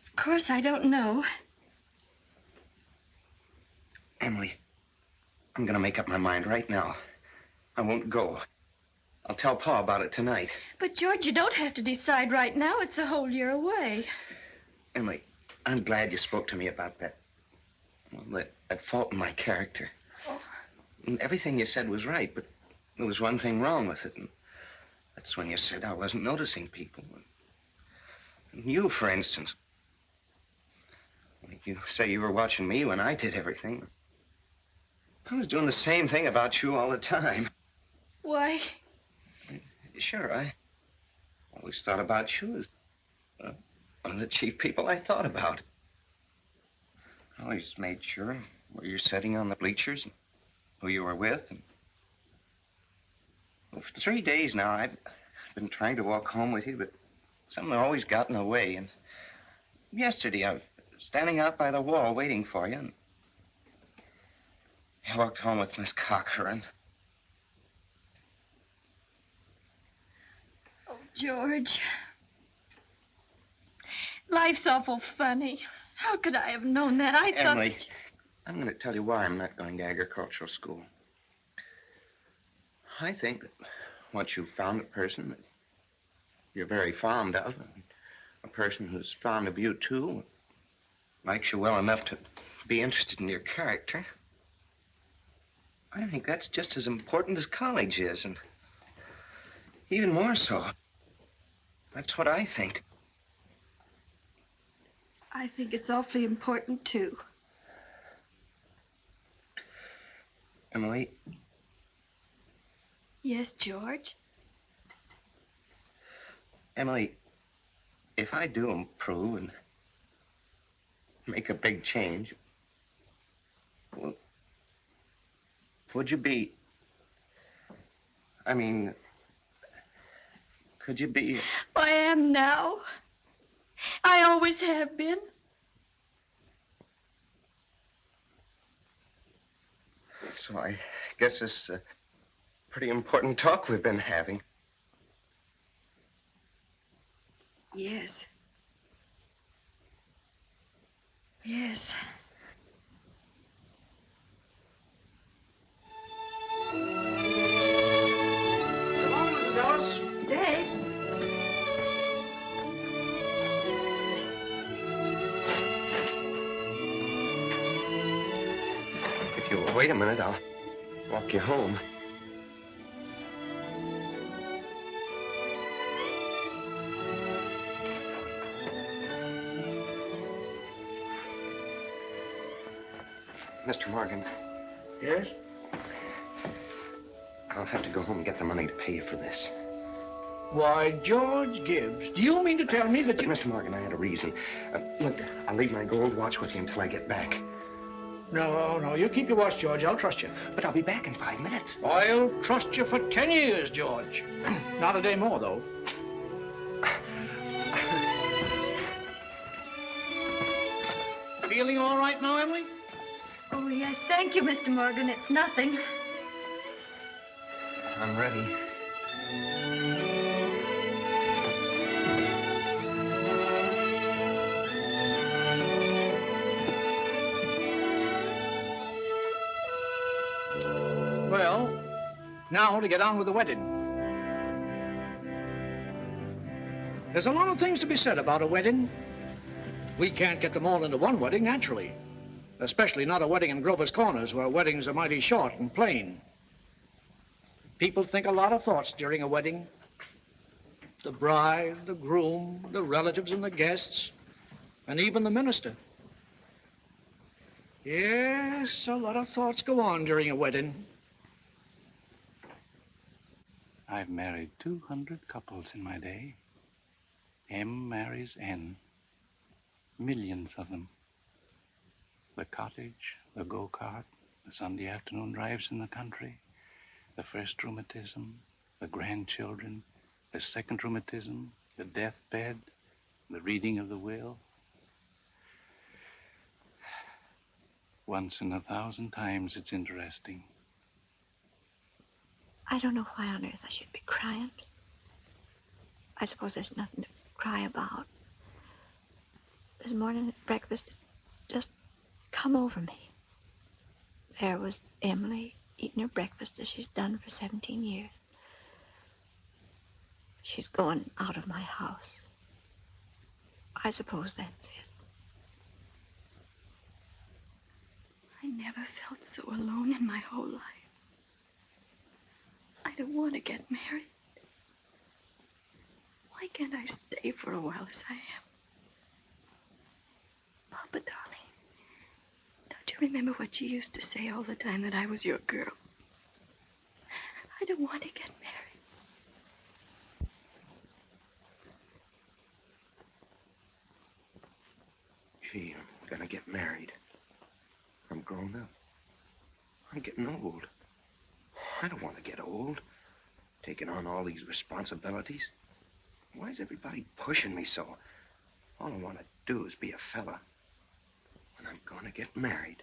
Of course, I don't know. Emily, I'm gonna make up my mind right now. I won't go. I'll tell Pa about it tonight. But, George, you don't have to decide right now. It's a whole year away. Emily, I'm glad you spoke to me about that. Well, that fault in my character. Oh. And everything you said was right, but there was one thing wrong with it. And that's when you said I wasn't noticing people. And you, for instance. You say you were watching me when I did everything. I was doing the same thing about you all the time. Why? Sure, I always thought about you as one of the chief people I thought about. I always made sure where you're sitting on the bleachers and who you were with. And well, for 3 days now, I've been trying to walk home with you, but something always got in the way. And yesterday, I was standing out by the wall waiting for you, and I walked home with Miss Cochran. Oh, George. Life's awful funny. How could I have known that? I thought... Emily, I'm going to tell you why I'm not going to agricultural school. I think that once you've found a person that you're very fond of, and a person who's fond of you, too, likes you well enough to be interested in your character, I think that's just as important as college is, and even more so. That's what I think. I think it's awfully important, too. Emily? Yes, George? Emily, if I do improve and make a big change, well, would you be... I mean, could you be... I am now. I always have been. So I guess it's a pretty important talk we've been having. Yes. Yes. So long, Mrs. Ellis. Dave. If you'll wait a minute, I'll walk you home. Mr. Morgan. Yes? I'll have to go home and get the money to pay you for this. Why, George Gibbs, do you mean to tell me that you... Mr. Morgan, I had a reason. Look, I'll leave my gold watch with you until I get back. No, you keep your watch, George. I'll trust you. But I'll be back in 5 minutes. I'll trust you for 10 years, George. Not a day more, though. Feeling all right now, Emily? Oh, yes. Thank you, Mr. Morgan. It's nothing. I'm ready. Well, now to get on with the wedding. There's a lot of things to be said about a wedding. We can't get them all into one wedding, naturally. Especially not a wedding in Grover's Corners, where weddings are mighty short and plain. People think a lot of thoughts during a wedding. The bride, the groom, the relatives and the guests, and even the minister. Yes, a lot of thoughts go on during a wedding. I've married 200 couples in my day. M marries N. Millions of them. The cottage, the go-kart, the Sunday afternoon drives in the country, the first rheumatism, the grandchildren, the second rheumatism, the deathbed, the reading of the will. Once in 1,000 times, it's interesting. I don't know why on earth I should be crying. I suppose there's nothing to cry about. This morning at breakfast, it just come over me. There was Emily eating her breakfast as she's done for 17 years. She's going out of my house. I suppose that's it. I never felt so alone in my whole life. I don't want to get married. Why can't I stay for a while as I am? Papa, darling, don't you remember what you used to say all the time, that I was your girl? I don't want to get married. Gee, I'm gonna get married. I'm grown up. I'm getting old. I don't want to get old, taking on all these responsibilities. Why is everybody pushing me so? All I want to do is be a fella. And I'm going to get married.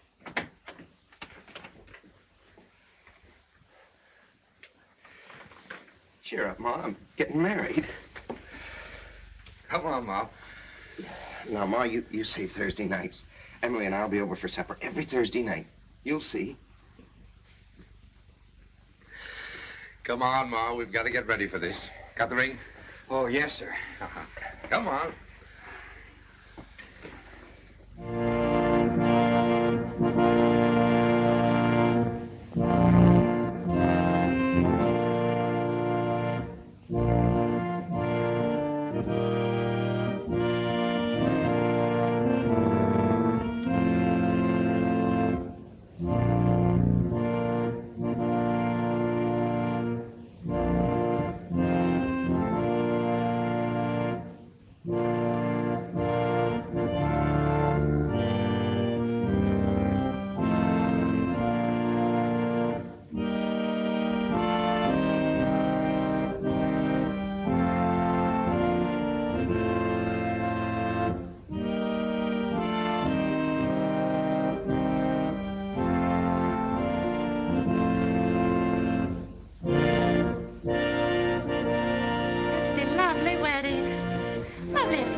Cheer up, Ma. I'm getting married. Come on, Ma. Now, Ma, you save Thursday nights. Emily and I'll be over for supper every Thursday night. You'll see. Come on, Ma. We've got to get ready for this. Got the ring? Oh, yes, sir. Come on.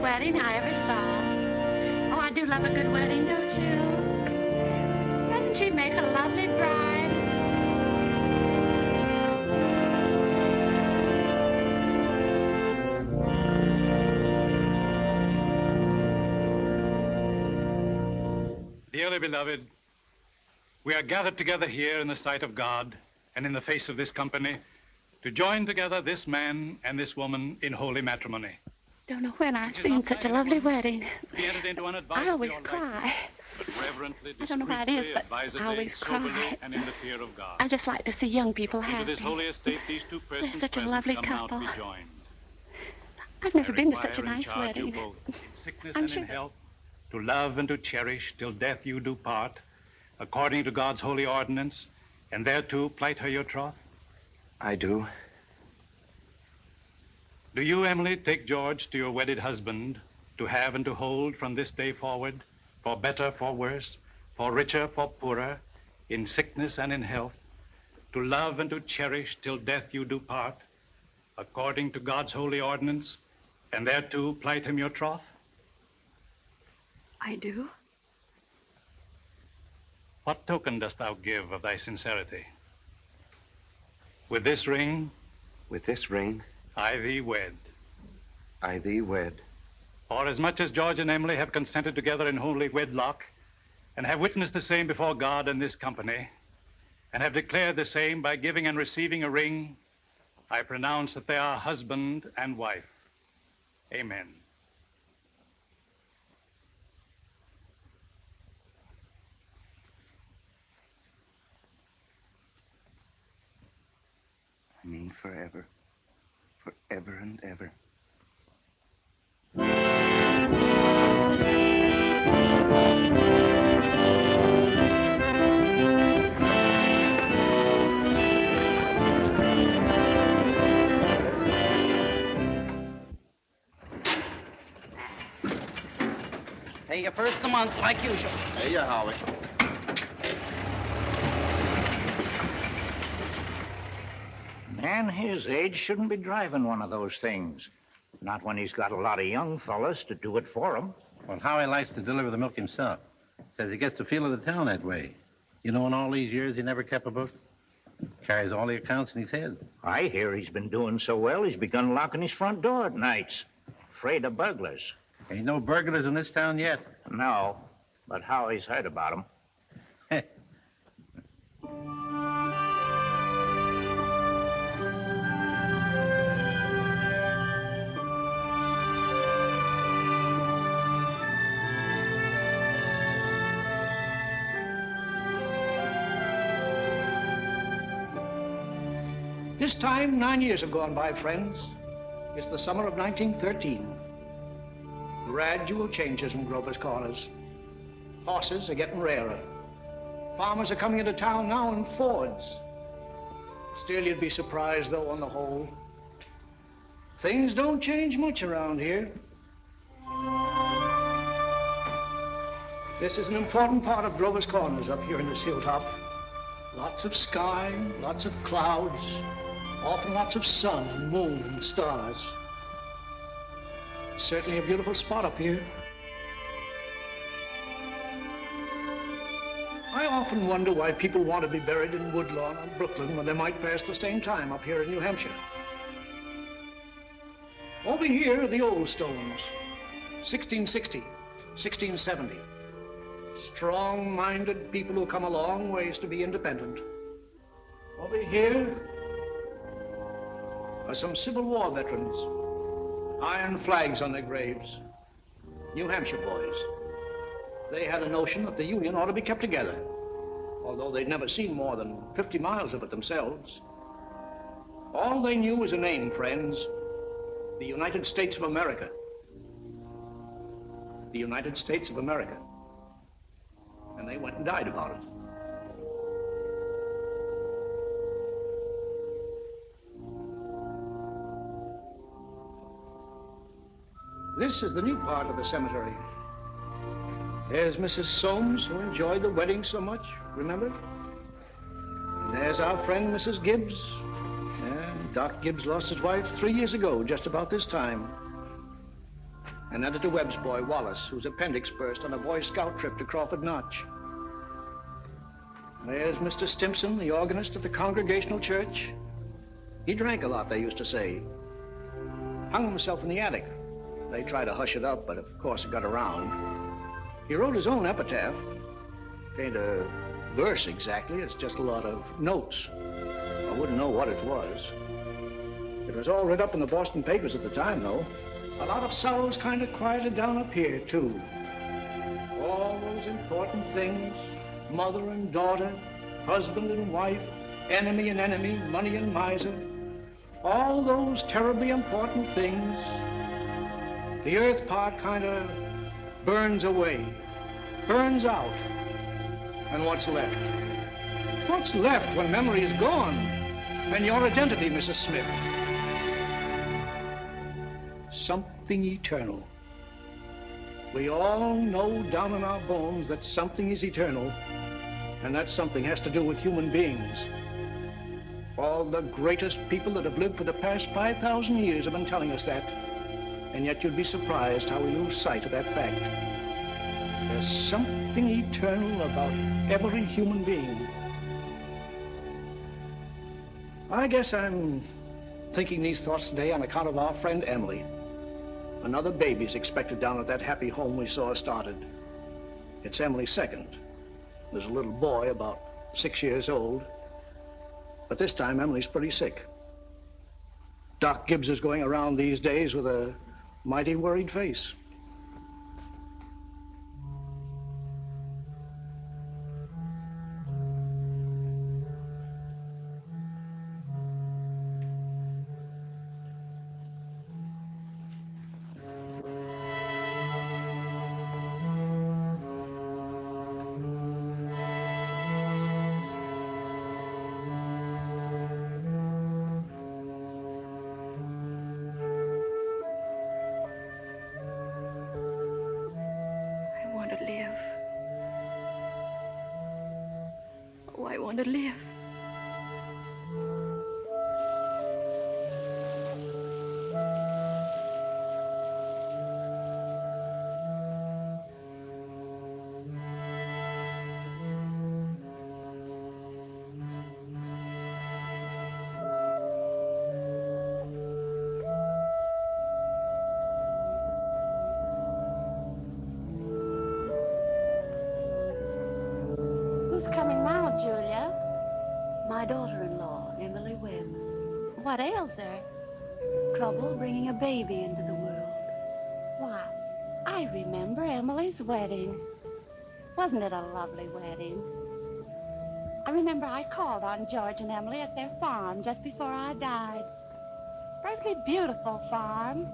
Wedding I ever saw. Oh, I do love a good wedding, don't you? Doesn't she make a lovely bride? Dearly beloved, we are gathered together here in the sight of God and in the face of this company to join together this man and this woman in holy matrimony. Don't know when I've seen such a lovely wedding. Be entered into I always cry. But reverently, I don't know why it is, but advisedly, I always soberly, cry. and in the fear of God. I just like to see young people Into happy. this holy estate, these two They're persons such a present lovely come now to couple. be joined. I've never I been to such a require and nice charge you wedding. both, in sickness I'm and sure- in health, to love and to cherish till death you do part, according to God's holy ordinance, and thereto plight her your troth. I do. Do you, Emily, take George to your wedded husband, to have and to hold from this day forward, for better, for worse, for richer, for poorer, in sickness and in health, to love and to cherish till death you do part, according to God's holy ordinance, and thereto plight him your troth? I do. What token dost thou give of thy sincerity? With this ring, With this ring, I thee wed. I thee wed. For as much as George and Emily have consented together in holy wedlock, and have witnessed the same before God and this company, and have declared the same by giving and receiving a ring, I pronounce that they are husband and wife. Amen. I mean forever. forever and ever. Pay you first of the month, like usual. Hey, ya, Howie. Man his age shouldn't be driving one of those things. Not when he's got a lot of young fellas to do it for him. Well, Howie likes to deliver the milk himself. Says he gets the feel of the town that way. You know, in all these years, he never kept a book. Carries all the accounts in his head. I hear he's been doing so well, he's begun locking his front door at nights. Afraid of burglars. Ain't no burglars in this town yet. No, but Howie's heard about them. This time, 9 years have gone by, friends. It's the summer of 1913. Gradual changes in Grover's Corners. Horses are getting rarer. Farmers are coming into town now in Fords. Still, you'd be surprised, though, on the whole. Things don't change much around here. This is an important part of Grover's Corners up here in this hilltop. Lots of sky, lots of clouds, often lots of sun and moon and stars. It's certainly a beautiful spot up here. I often wonder why people want to be buried in Woodlawn or Brooklyn when they might pass the same time up here in New Hampshire. Over here are the old stones, 1660, 1670. Strong-minded people who come a long ways to be independent. Over here are some Civil War veterans. Iron flags on their graves. New Hampshire boys. They had a notion that the Union ought to be kept together, although they'd never seen more than 50 miles of it themselves. All they knew was a name, friends. The United States of America. The United States of America. And they went and died about it. This is the new part of the cemetery. There's Mrs. Soames, who enjoyed the wedding so much, remember? And there's our friend, Mrs. Gibbs. And Doc Gibbs lost his wife 3 years ago, just about this time. And Editor Webb's boy, Wallace, whose appendix burst on a Boy Scout trip to Crawford Notch. There's Mr. Stimson, the organist at the Congregational Church. He drank a lot, they used to say. Hung himself in the attic. They tried to hush it up, but of course it got around. He wrote his own epitaph. It ain't a verse exactly, it's just a lot of notes. I wouldn't know what it was. It was all read up in the Boston papers at the time, though. A lot of sorrows kind of quieted down up here, too. All those important things, mother and daughter, husband and wife, enemy and enemy, money and miser. All those terribly important things. The earth part kind of burns away, burns out. And what's left? What's left when memory is gone? And your identity, Mrs. Smith? Something eternal. We all know down in our bones that something is eternal, and that something has to do with human beings. All the greatest people that have lived for the past 5,000 years have been telling us that. And yet you'd be surprised how we lose sight of that fact. There's something eternal about every human being. I guess I'm thinking these thoughts today on account of our friend Emily. Another baby's expected down at that happy home we saw started. It's Emily's second. There's a little boy about 6 years old. But this time Emily's pretty sick. Doc Gibbs is going around these days with a mighty worried face. want to live. Who's coming now, Julia? My daughter-in-law, Emily Webb. What ails her? Trouble bringing a baby into the world. Why, I remember Emily's wedding. Wasn't it a lovely wedding? I remember I called on George and Emily at their farm just before I died. Perfectly beautiful farm.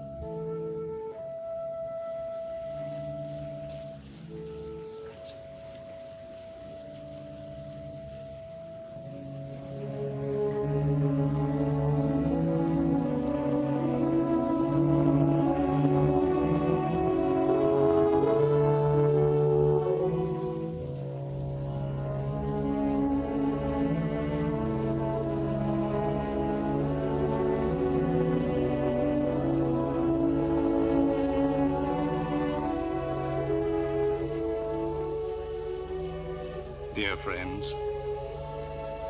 Dear friends,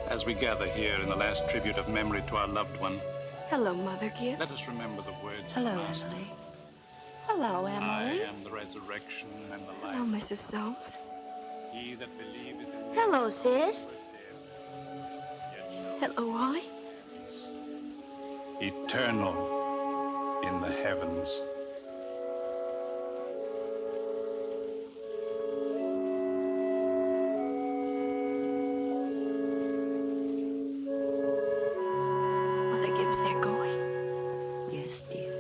as we gather here in the last tribute of memory to our loved one, Hello, Mother Gibbs. let us remember the words of Hello, the Master. Emily. Hello, I Emily. am the resurrection and the life. Hello, Mrs. Soames. He that believeth in me Hello, sis. Hello, Wally. eternal in the heavens. Mother Gibbs, they're going. Yes, dear.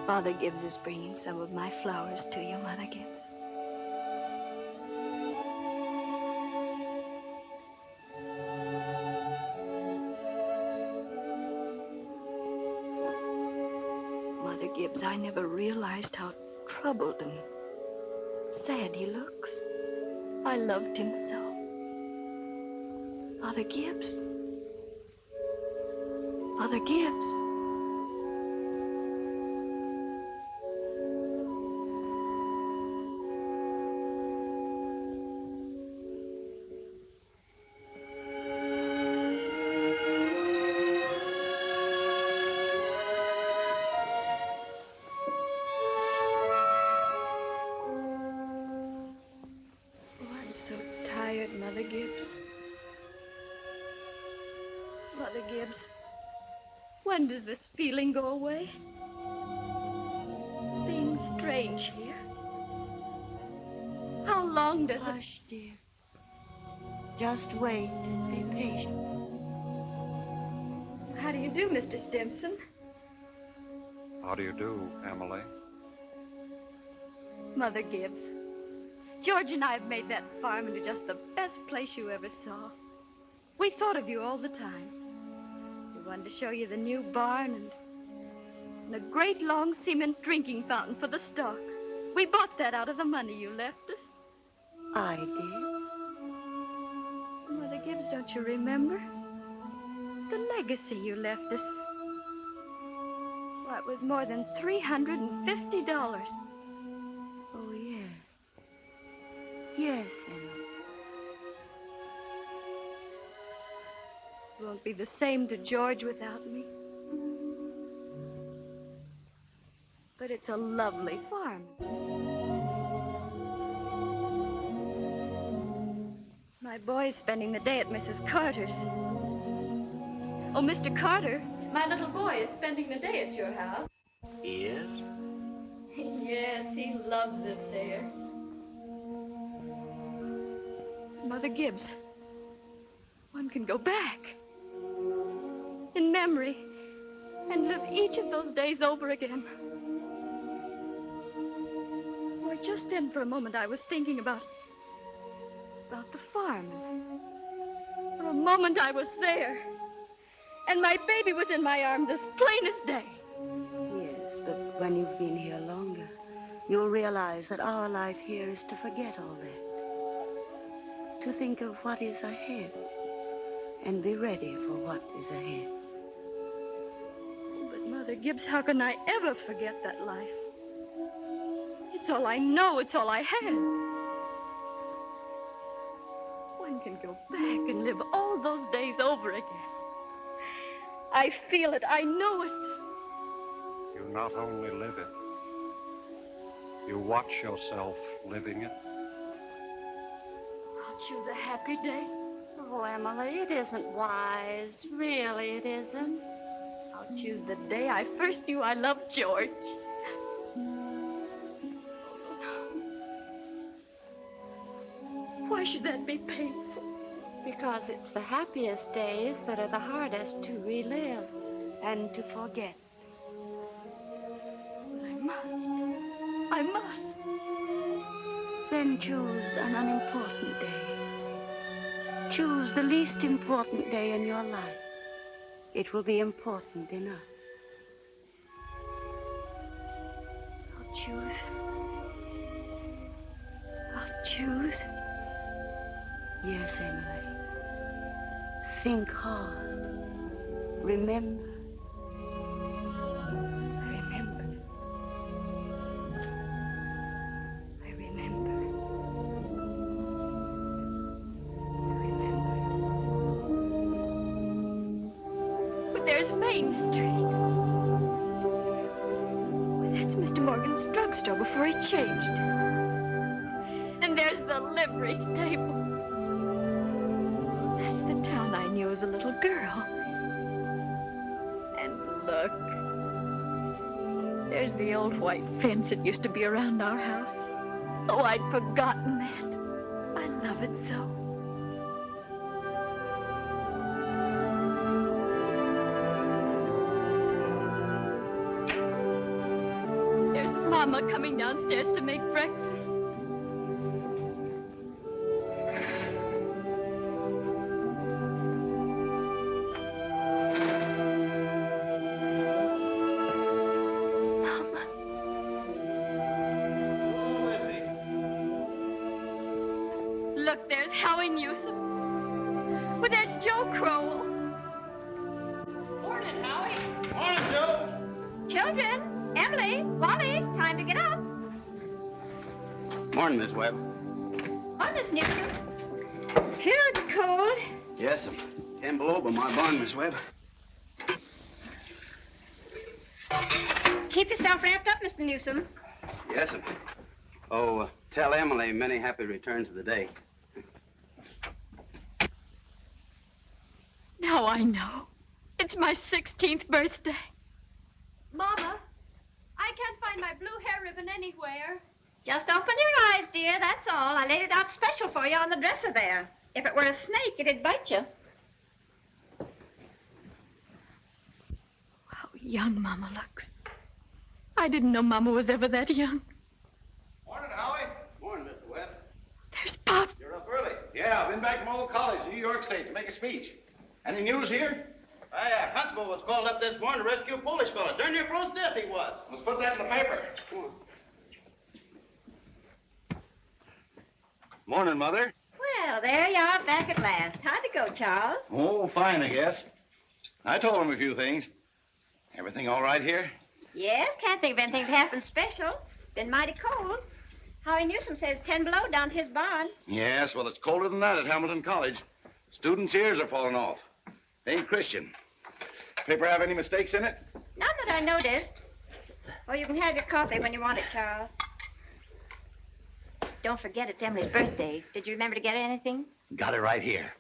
Father Gibbs is bringing some of my flowers to you, Mother Gibbs. Mother Gibbs, I never realized how troubled and sad he looks. I loved him so. Father Gibbs. Father Gibbs. I'm so tired, Mother Gibbs. Mother Gibbs, when does this feeling go away? Being strange here. How long does it... Hush, dear. Just wait. Be patient. How do you do, Mr. Stimson? How do you do, Emily? Mother Gibbs, George and I have made that farm into just the best place you ever saw. We thought of you all the time. We wanted to show you the new barn and a great long cement drinking fountain for the stock. We bought that out of the money you left us. I did. Mother Gibbs, don't you remember? The legacy you left us. Why, it was more than $350. Oh, yeah. Yes, Emily. It won't be the same to George without me. But it's a lovely farm. My boy's spending the day at Mrs. Carter's. Oh, Mr. Carter, my little boy is spending the day at your house. He is? Yes, he loves it there. Mother Gibbs, one can go back in memory and live each of those days over again. just then for a moment I was thinking about the farm. For a moment I was there. And my baby was in my arms as plain as day. Yes, but when you've been here longer, you'll realize that our life here is to forget all that. To think of what is ahead and be ready for what is ahead. But Mother Gibbs, how can I ever forget that life? It's all I know, it's all I had. One can go back and live all those days over again. I feel it, I know it. You not only live it, you watch yourself living it. I'll choose a happy day. Oh, Emily, it isn't wise. Really, it isn't. I'll choose the day I first knew I loved George. Why should that be painful? Because it's the happiest days that are the hardest to relive and to forget. I must. Then choose an unimportant day. Choose the least important day in your life. It will be important enough. I'll choose. I'll choose. Yes, Emily. Think hard. Remember. There's Main Street. Well, that's Mr. Morgan's drugstore before he changed. And there's the livery stable. That's the town I knew as a little girl. And look, there's the old white fence that used to be around our house. Oh, I'd forgotten that. I love it so. Mama coming downstairs to make breakfast. Mama. Look, there's Howie Newsom. Well, there's Joe Crowell. Morning, Howie. Morning, Joe. Children, Emily, Wally, time to get up. Morning, Miss Webb. Morning, Miss Newsom. Here it's cold. Yes, 10 below by my barn, Miss Webb. Keep yourself wrapped up, Mr. Newsom. Yes, Oh, tell Emily many happy returns of the day. Now I know. It's my 16th birthday. Mama, I can't find my blue hair ribbon anywhere. Just open your eyes, dear, that's all. I laid it out special for you on the dresser there. If it were a snake, it'd bite you. How young Mama looks. I didn't know Mama was ever that young. Morning, Howie. Morning, Mr. Webb. There's Pop. You're up early. Yeah, I've been back from old college in New York State to make a speech. Any news here? Constable was called up this morning to rescue a Polish fella. Darn near froze to death he was. Let's put that in the paper. Morning, Mother. Well, there you are back at last. How'd it go, Charles? Oh, fine, I guess. I told him a few things. Everything all right here? Yes, can't think of anything that happened special. Been mighty cold. Howie Newsom says 10 below down at his barn. Yes, well, it's colder than that at Hamilton College. Students' ears are falling off. They ain't Christian. Paper have any mistakes in it? None that I noticed. Oh, you can have your coffee when you want it, Charles. Don't forget it's Emily's birthday. Did you remember to get her anything? Got it right here.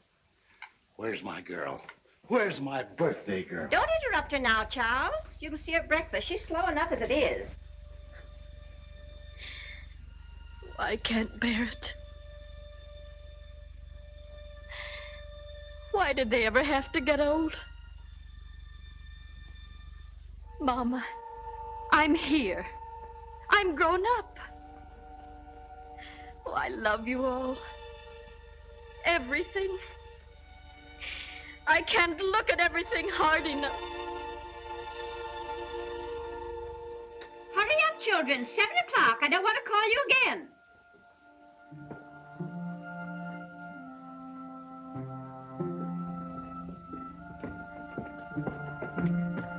Where's my girl? Where's my birthday girl? Don't interrupt her now, Charles. You can see her at breakfast. She's slow enough as it is. I can't bear it. Why did they ever have to get old? Mama, I'm here. I'm grown up. Oh, I love you all. Everything. I can't look at everything hard enough. Hurry up, children. 7 o'clock. I don't want to call you again.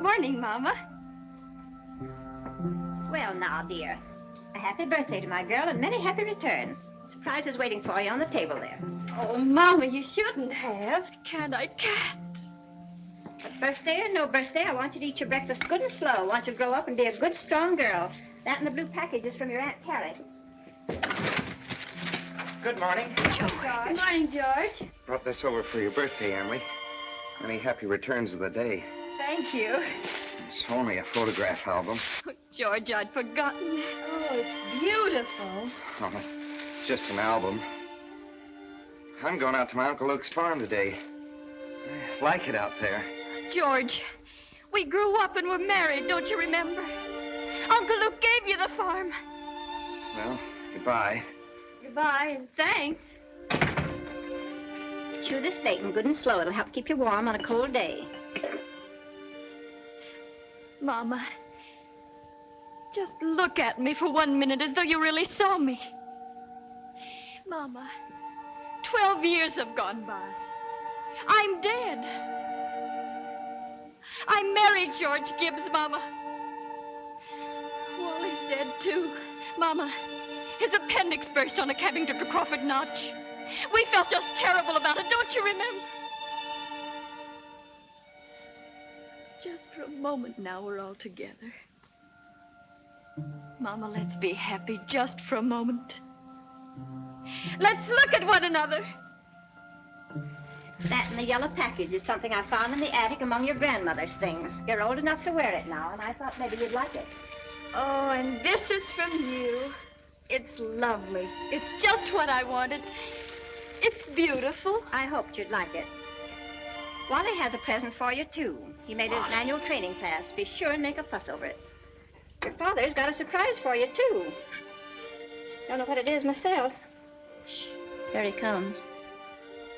Morning, Mama. Well, now, dear. A happy birthday to my girl and many happy returns. Surprise is waiting for you on the table there. Oh, Mama, you shouldn't have. I can't. But birthday or no birthday, I want you to eat your breakfast good and slow. I want you to grow up and be a good, strong girl. That and the blue package is from your Aunt Carrie. Good morning. George. Good morning, George. Brought this over for your birthday, Emily. Many happy returns of the day. Thank you. It's only a photograph album. Oh, George, I'd forgotten. Oh, it's beautiful. Oh, it's just an album. I'm going out to my Uncle Luke's farm today. I like it out there. George, we grew up and were married, don't you remember? Uncle Luke gave you the farm. Well, goodbye. Goodbye, and thanks. Chew this bacon good and slow. It'll help keep you warm on a cold day. Mama, just look at me for 1 minute as though you really saw me. Mama, 12 years have gone by. I'm dead. I married George Gibbs, Mama. Wally's dead, too. Mama, his appendix burst on a cabbing trip to Crawford Notch. We felt just terrible about it, don't you remember? Just for a moment now, we're all together. Mama, let's be happy just for a moment. Let's look at one another. That and the yellow package is something I found in the attic among your grandmother's things. You're old enough to wear it now, and I thought maybe you'd like it. Oh, and this is from you. It's lovely. It's just what I wanted. It's beautiful. I hoped you'd like it. Wally has a present for you, too. He made his annual training class. Be sure and make a fuss over it. Your father's got a surprise for you, too. Don't know what it is myself. Shh. Here he comes.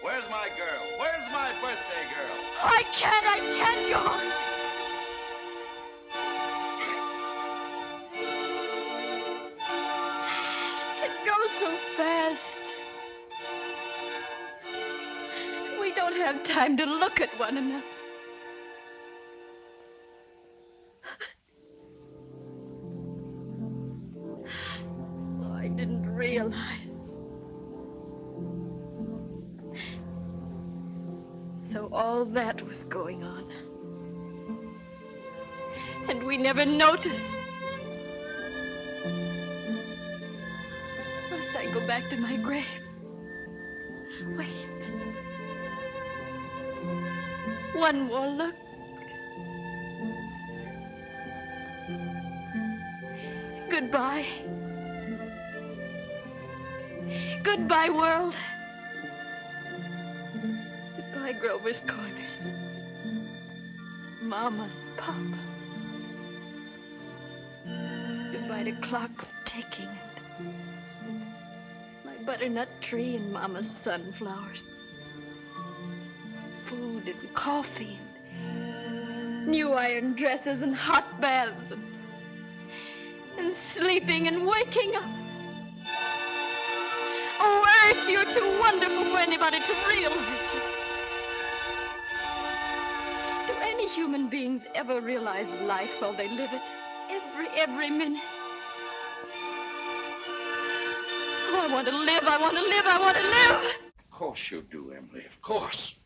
Where's my girl? Where's my birthday girl? I can't go. It goes so fast. We don't have time to look at one another. Oh, I didn't realize. So all that was going on. And we never noticed. Must I go back to my grave? Wait. One more look. Goodbye. Goodbye, world. Goodbye, Grover's Corners. Mama and Papa. Goodbye to clocks ticking and my butternut tree and Mama's sunflowers. Food and coffee and new iron dresses and hot baths and sleeping and waking up. Oh, Earth, you're too wonderful for anybody to realize you. Do any human beings ever realize life while they live it? Every minute. Oh, I want to live, I want to live, I want to live. Of course you do, Emily, of course.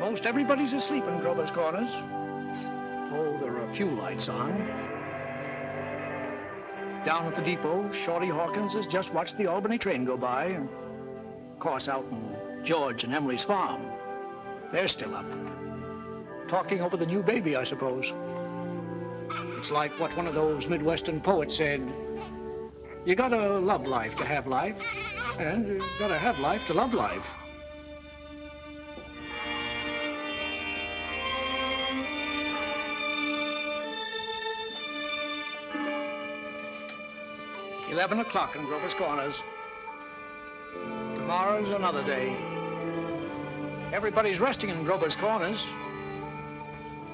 Most everybody's asleep in Grover's Corners. Oh, there are a few lights on. Down at the depot, Shorty Hawkins has just watched the Albany train go by. And of course, out in George and Emily's farm, they're still up. Talking over the new baby, I suppose. It's like what one of those Midwestern poets said. You gotta love life to have life, and you gotta have life to love life. "11 o'clock in Grover's Corners. Tomorrow's another day. Everybody's resting in Grover's Corners.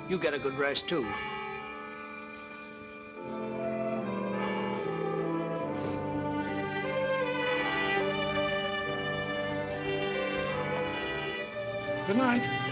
You get a good rest, too." Good night.